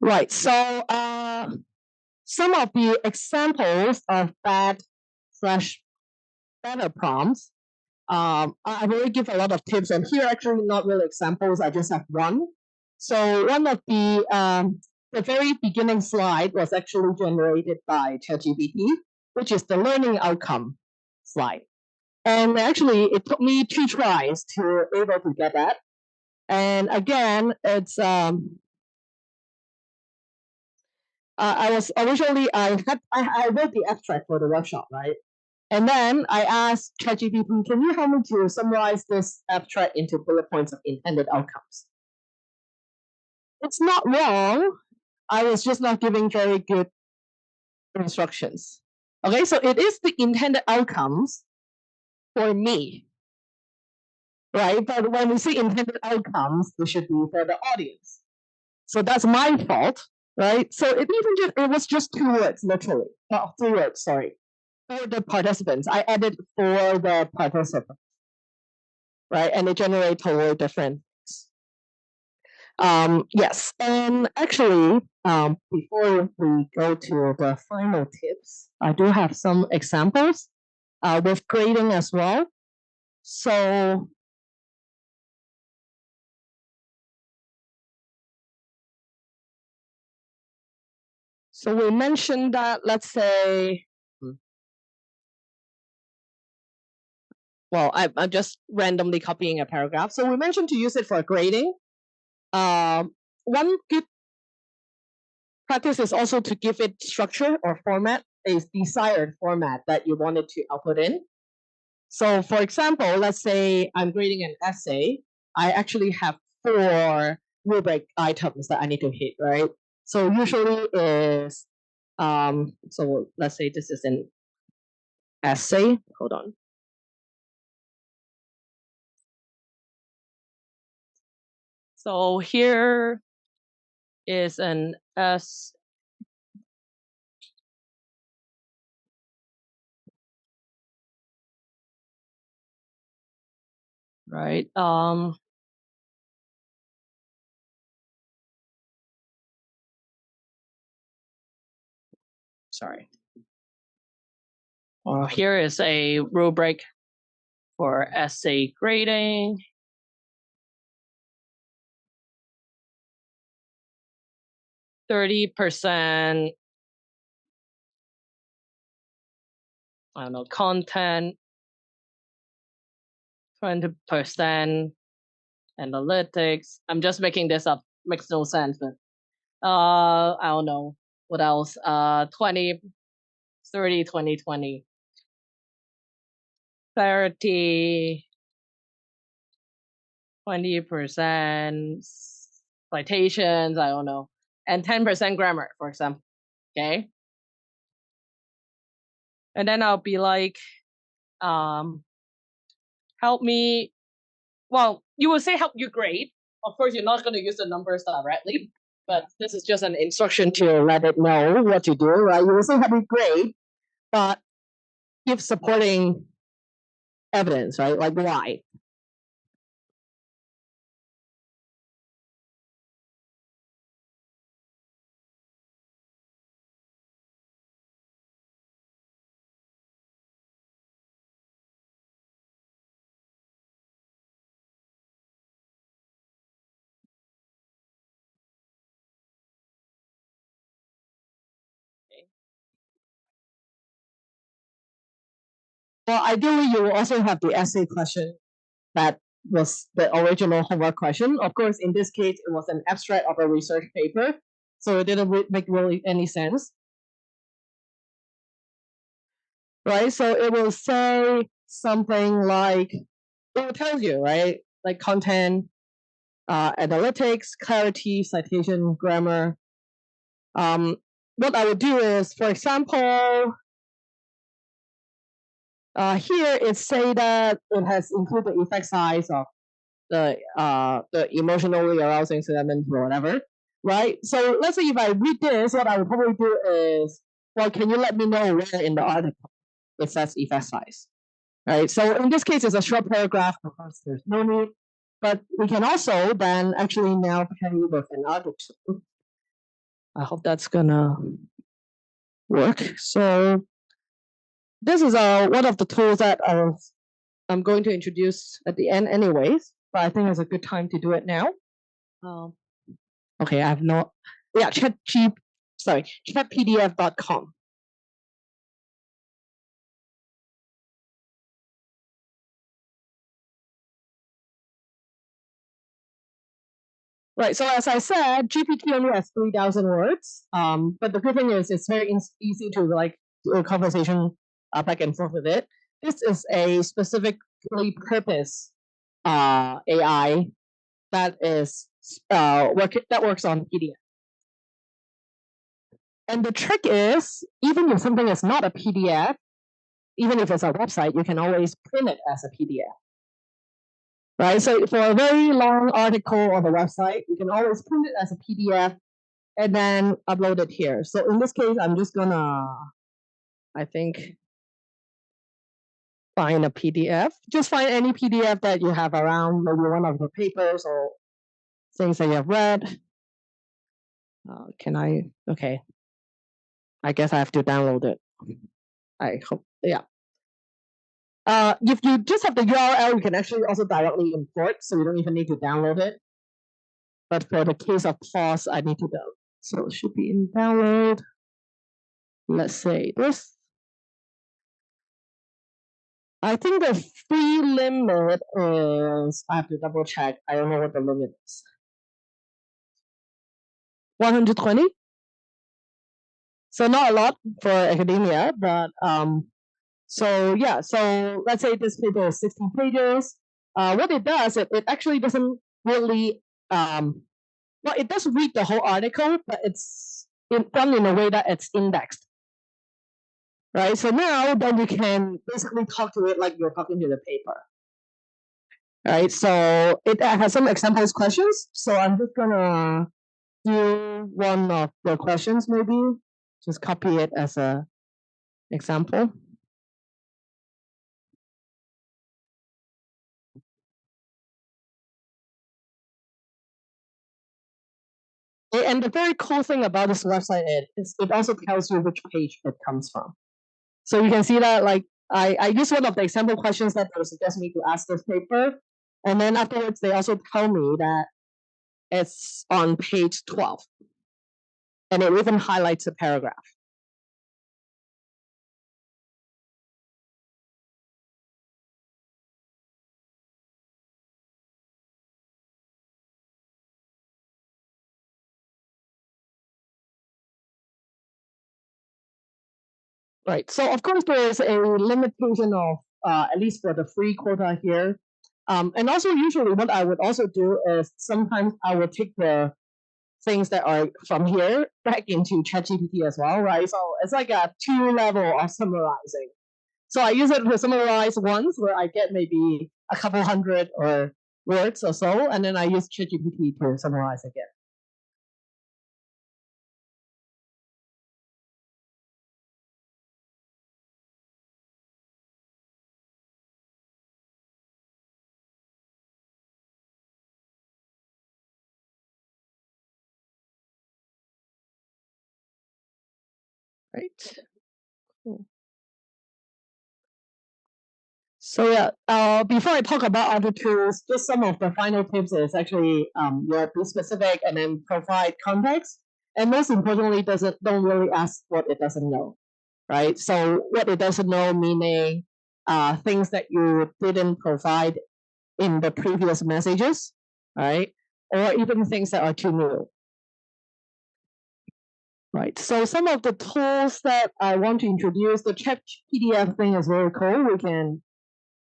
Right, so some of the examples of bad/better prompts. I really give a lot of tips, and here actually not really examples. I just have one. So one of the the very beginning slide was actually generated by ChatGPT, which is the learning outcome slide. And actually, it took me 2 tries to able to get that. And again, it's I was originally I wrote the abstract for the workshop, right? And then I asked ChatGPT, can you help me to summarize this abstract into bullet points of intended outcomes? It's not wrong. I was just not giving very good instructions. Okay, so it is the intended outcomes for me, right? But when we say intended outcomes, it should be for the audience. So that's my fault, right? So it was just 2 words, literally. 3 words, sorry. For the participants. I added for the participants, right? And it generates totally different yes, and actually, before we go to the final tips, I do have some examples with grading as well. So we mentioned that, let's say, well, I'm just randomly copying a paragraph. So we mentioned to use it for grading. One good practice is also to give it structure or format, a desired format that you wanted to output in. So for example, let's say I'm grading an essay. I actually have 4 rubric items that I need to hit, right? So usually is, so let's say this is an essay. Hold on. So here is an S. Right. Sorry. Here is a rubric for essay grading. %, I don't know, content, 20% analytics. I'm just making this up. Makes no sense, but I don't know what else. 20, 30, 20, 20. Clarity, 20% citations, I don't know, and 10% grammar, for example. Okay. And then I'll be like, help me. Well, you will say help you grade. Of course, you're not going to use the numbers directly, but this is just an instruction to let it know what to do, right? You will say help me grade, but give supporting evidence, right? Like why. Well, ideally, you will also have the essay question that was the original homework question. Of course, in this case, it was an abstract of a research paper, so it didn't make really any sense. Right? So it will say something like, it will tell you, right? Like content, analytics, clarity, citation, grammar. What I would do is, for example, here it say that it has included the effect size of the emotionally arousing element or whatever, right? So let's say if I read this, what I would probably do is, well, can you let me know where in the article it says effect size, right? So in this case, it's a short paragraph. Of course, there's no need, but we can also then actually now carry with an article. I hope that's gonna work. So this is one of the tools that I'm going to introduce at the end anyways, but I think it's a good time to do it now. Okay, I have no Yeah, chatpdf.com. Right. So as I said, GPT only has 3,000 words. But the good thing is it's very easy to do a conversation back and forth with it. This is a specifically purpose AI that is that works on PDF. And the trick is, even if something is not a PDF, even if it's a website, you can always print it as a PDF. Right? So for a very long article on the website, you can always print it as a PDF and then upload it here. So in this case, I'm just gonna, I think, find a PDF. Just find any PDF that you have around, maybe one of the papers or things that you have read. Okay. I guess I have to download it. I hope, yeah. If you just have the URL, you can actually also directly import, so you don't even need to download it. But for the case of pause, I need to download. So it should be in download. Let's say this. I think the free limit is, I have to double check. I don't know what the limit is. 120? So not a lot for academia, but so yeah, so let's say this paper is 16 pages. What it does, it actually doesn't really, well, it does read the whole article, but it's done in a way that it's indexed. Right, so now then you can basically talk to it like you're talking to the paper. Right, so it has some examples questions. So I'm just gonna do one of the questions, maybe just copy it as a example. And the very cool thing about this website is it also tells you which page it comes from. So you can see that, like, I use one of the example questions that they suggest me to ask this paper, and then afterwards they also tell me that it's on page 12, and it even highlights a paragraph. Right. So of course there is a limitation of at least for the free quota here. And also usually what I would also do is sometimes I would take the things that are from here back into ChatGPT as well, right? So it's like a 2-level of summarizing. So I use it to summarize once where I get maybe a couple hundred or words or so, and then I use ChatGPT to summarize again. Right. Cool. So yeah, before I talk about other tools, just some of the final tips is actually be specific and then provide context, and most importantly, don't really ask what it doesn't know, right? So what it doesn't know, meaning things that you didn't provide in the previous messages, right? Or even things that are too new. Right. So some of the tools that I want to introduce, the chat PDF thing is very cool. We can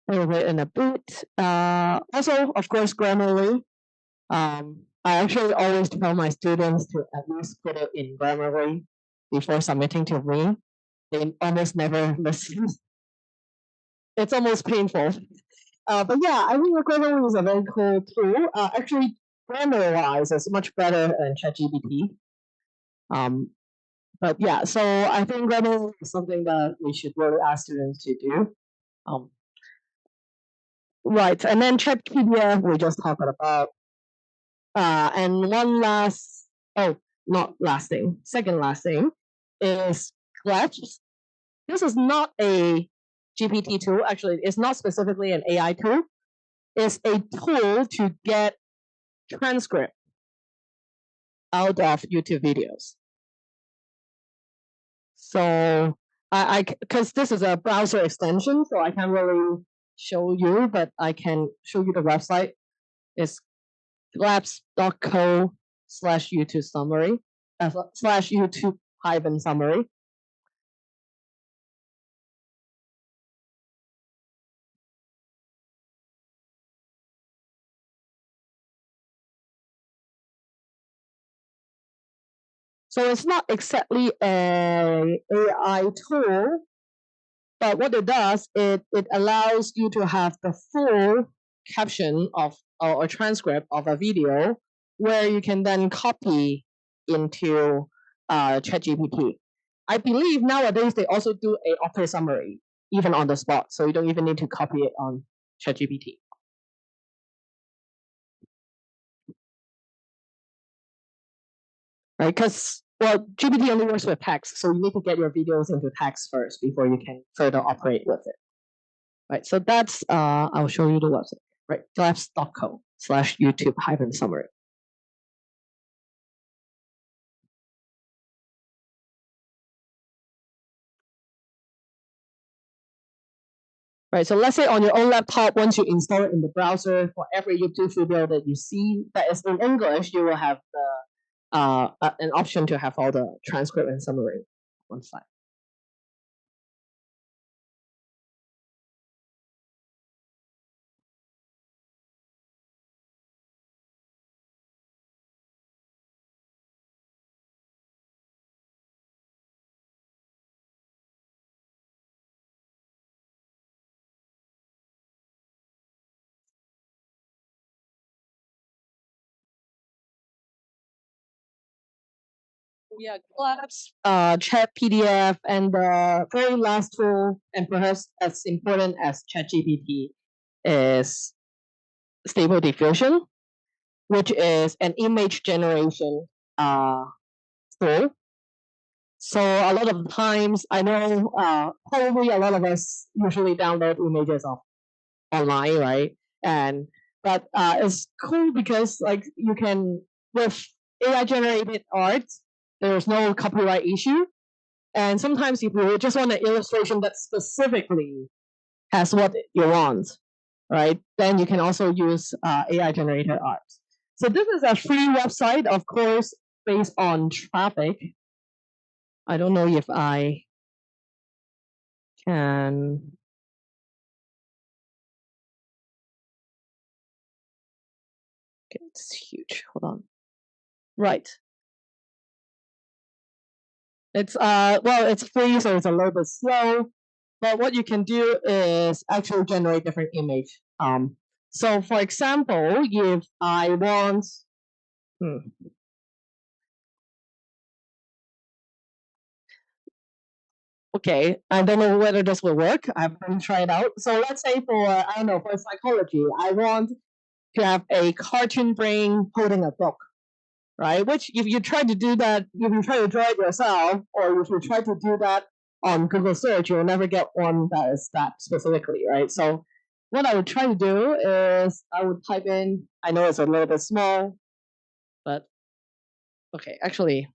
over it in a bit. Also, of course, Grammarly. I actually always tell my students to at least put it in Grammarly before submitting to me. They almost never listen. It's almost painful. But yeah, I think Grammarly is a very cool tool. Actually, grammar-wise, it's much better than ChatGPT. But yeah, so I think Grammarly is something that we should really ask students to do. Right, and then ChatPedia we just talked about. And one last, not last thing, second last thing is Scratch. This is not a GPT tool. Actually, it's not specifically an AI tool. It's a tool to get transcript out of YouTube videos. So because this is a browser extension, so I can't really show you, but I can show you the website. It's labs.co/YouTube summary, /YouTube summary. So it's not exactly an AI tool, but what it does, it allows you to have the full caption of or transcript of a video where you can then copy into ChatGPT. I believe nowadays they also do a auto summary even on the spot, so you don't even need to copy it on ChatGPT. Right? Because well, GPT only works with text, so you need to get your videos into text first before you can further operate with it. Right. So that's I'll show you the website. Right. labs.co/YouTube summary. Right. So let's say on your own laptop, once you install it in the browser, for every YouTube video that you see that is in English, you will have the an option to have all the transcript and summary on one side. Yeah, Labs, Chat PDF, and the very last tool, and perhaps as important as ChatGPT, is Stable Diffusion, which is an image generation tool. So a lot of times, I know probably a lot of us usually download images of online, right? But it's cool because like you can with AI generated art, there's no copyright issue. And sometimes if you just want an illustration that specifically has what you want, right? Then you can also use AI generated art. So this is a free website, of course, based on traffic. I don't know if I can. Okay, it's huge. Hold on. Right. It's well, it's free, so it's a little bit slow. But what you can do is actually generate different image. So for example, if I want, okay, I don't know whether this will work. I haven't tried it out. So let's say for I don't know for psychology, I want to have a cartoon brain holding a book, right? Which if you try to do that, if you try to draw it yourself, or if you try to do that on Google search, you'll never get one that is that specifically, right? So what I would try to do is I would type in, I know it's a little bit small, but okay, actually,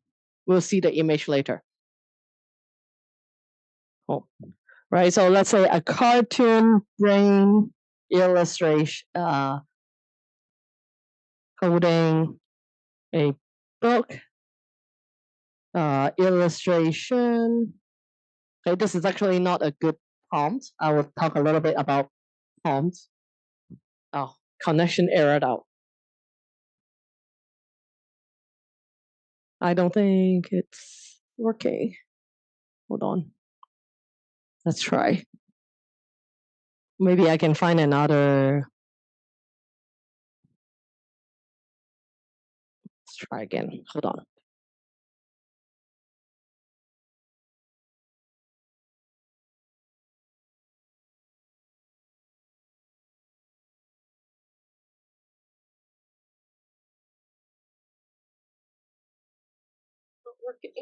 we'll see the image later. Oh, right. So let's say a cartoon brain illustration holding a book illustration. Okay, this is actually not a good prompt. I will talk a little bit about prompts. Oh, connection errored out. I don't think it's working. Hold on. Let's try. Maybe I can find another. Let's try again. Hold on. Not working.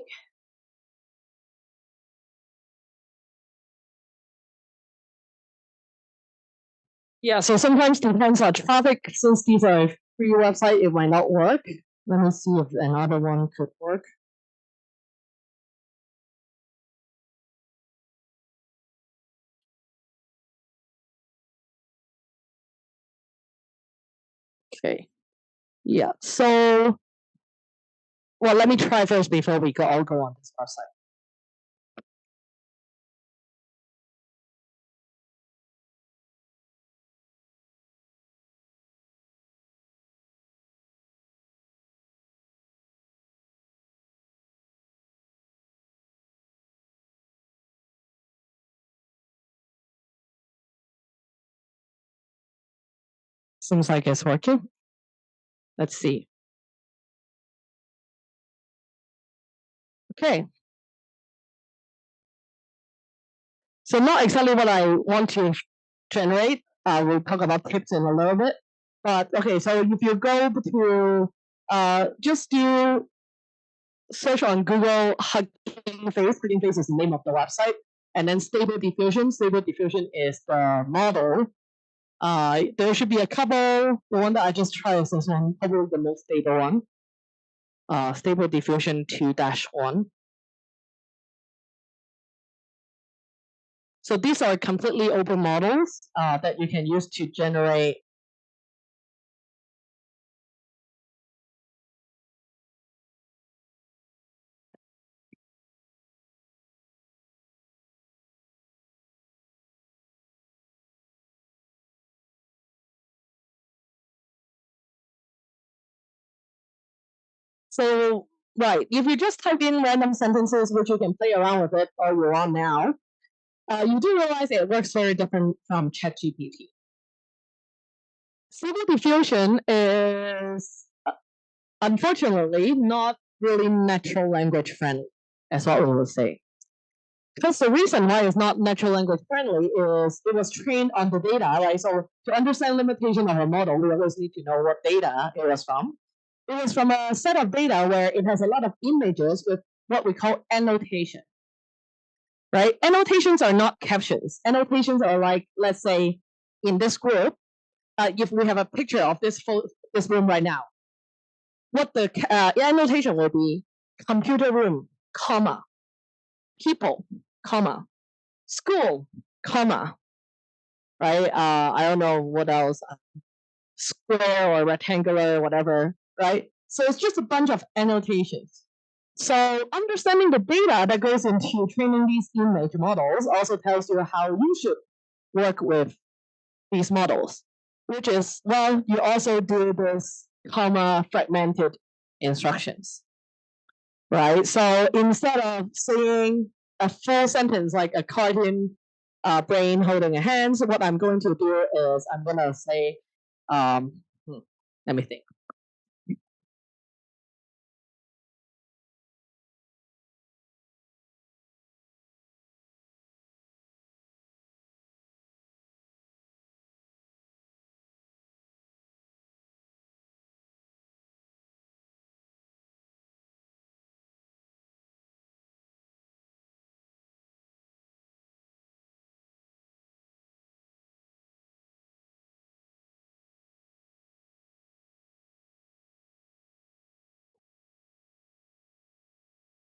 Yeah, so sometimes depends on traffic. Since these are free website, it might not work. Let me see if another one could work. Okay. Yeah. So, well, let me try first before we go. I'll go on this website. Seems like it's working. Let's see. Okay. So not exactly what I want to generate. We'll talk about tips in a little bit. But okay, so if you go to just do search on Google Hugging Face. Hugging Face is the name of the website. And then Stable Diffusion. Stable Diffusion is the model. There should be a couple. The one that I just tried is this one, probably the most stable one. Stable Diffusion 2-1. So these are completely open models that you can use to generate. So, right, if you just type in random sentences, which you can play around with it all you want now, you do realize it works very different from ChatGPT. Stable diffusion is unfortunately not really natural language friendly, as what we would say. Because the reason why it's not natural language friendly is it was trained on the data, right? So to understand limitation of a model, we always need to know what data it was from. It was from a set of data where it has a lot of images with what we call annotation, right? Annotations are not captions. Annotations are like, let's say, in this group, if we have a picture of this room right now, what the annotation will be: computer room, comma, people, comma, school, comma, right? I don't know what else, square or rectangular, whatever, right? So it's just a bunch of annotations. So understanding the data that goes into training these image models also tells you how you should work with these models, which is, well, you also do this comma fragmented instructions, right? So instead of saying a full sentence like a cartoon brain holding a hand, what I'm going to do is I'm going to say, let me think.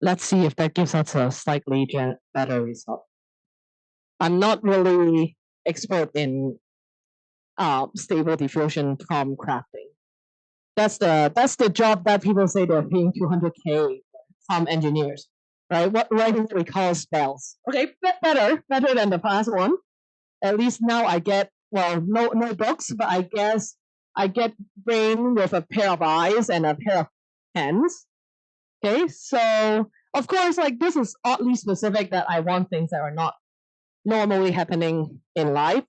Let's see if that gives us a slightly better result. I'm not really expert in stable diffusion prompt crafting. That's the job that people say they're paying 200K from engineers, right? What writing we call spells. Okay, better than the past one. At least now I get, well, no books, but I guess I get brain with a pair of eyes and a pair of hands. Okay, so of course, like this is oddly specific that I want things that are not normally happening in life.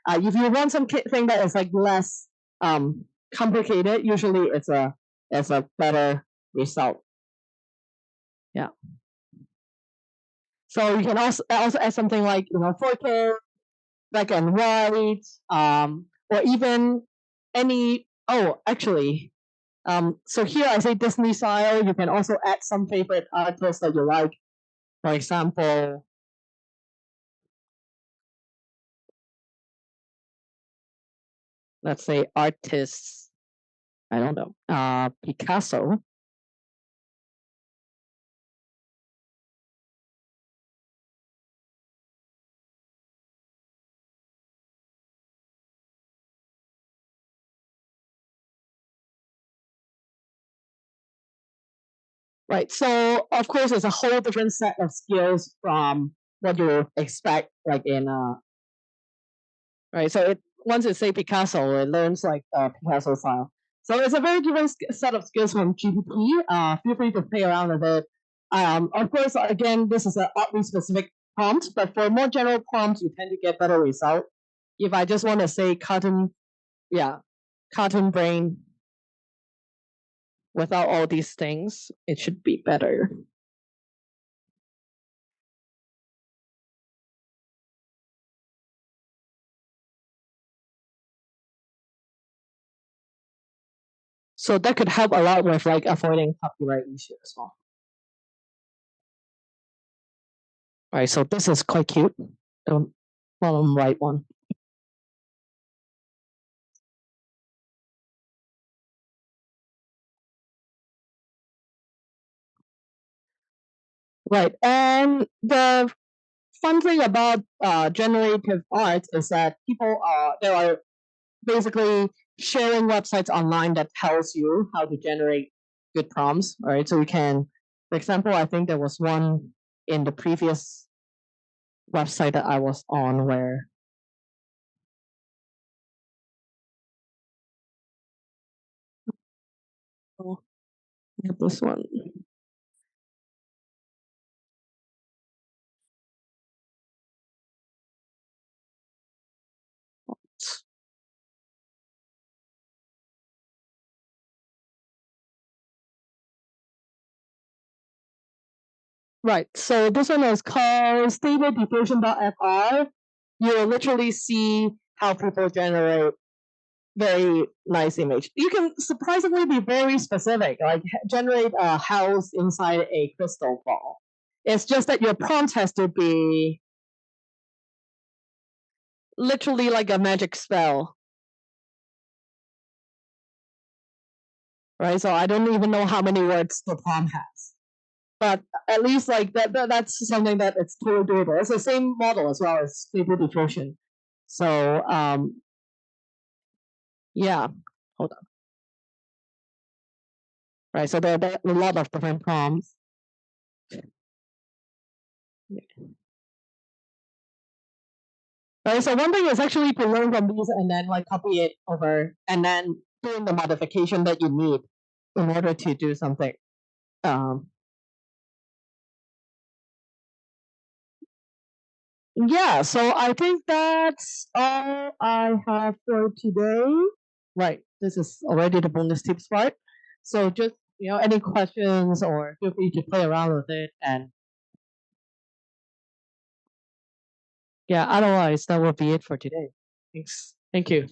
If you want something that is like less complicated, usually it's a better result. Yeah. So you can also add something like 4K, black and white, or even any. Oh, actually, so here I say Disney style. You can also add some favorite artists that you like. For example, let's say artists I don't know, Picasso. Right. So of course, it's a whole different set of skills from what you expect, like in right. So it once you say Picasso, it learns like Picasso style. So it's a very different set of skills from GPT. Feel free to play around with it. Of course, again, this is an oddly specific prompt, but for more general prompts, you tend to get better result. If I just want to say cartoon, yeah, cartoon brain without all these things, it should be better. So that could help a lot with like avoiding copyright issues as well. All right, so this is quite cute. Bottom right one. Right, and the fun thing about generative art is that people there are basically sharing websites online that tells you how to generate good prompts. All right, so you can, for example, I think there was one in the previous website that I was on where oh, this one. Right. So this one is called stateddiffusion.fr. You will literally see how people generate very nice image. You can surprisingly be very specific, like generate a house inside a crystal ball. It's just that your prompt has to be literally like a magic spell. Right? So I don't even know how many words the prompt has. But at least like that's something that it's totally doable. It's the same model as well as stable diffusion. So yeah, hold on. Right, so there are a lot of different prompts. Right, so one thing is actually to learn from these and then like copy it over and then doing the modification that you need in order to do something. Yeah, so I think that's all I have for today. Right, this is already the bonus tips part. So just any questions or feel free to play around with it, and yeah, otherwise that will be it for today. Thanks. Thank you.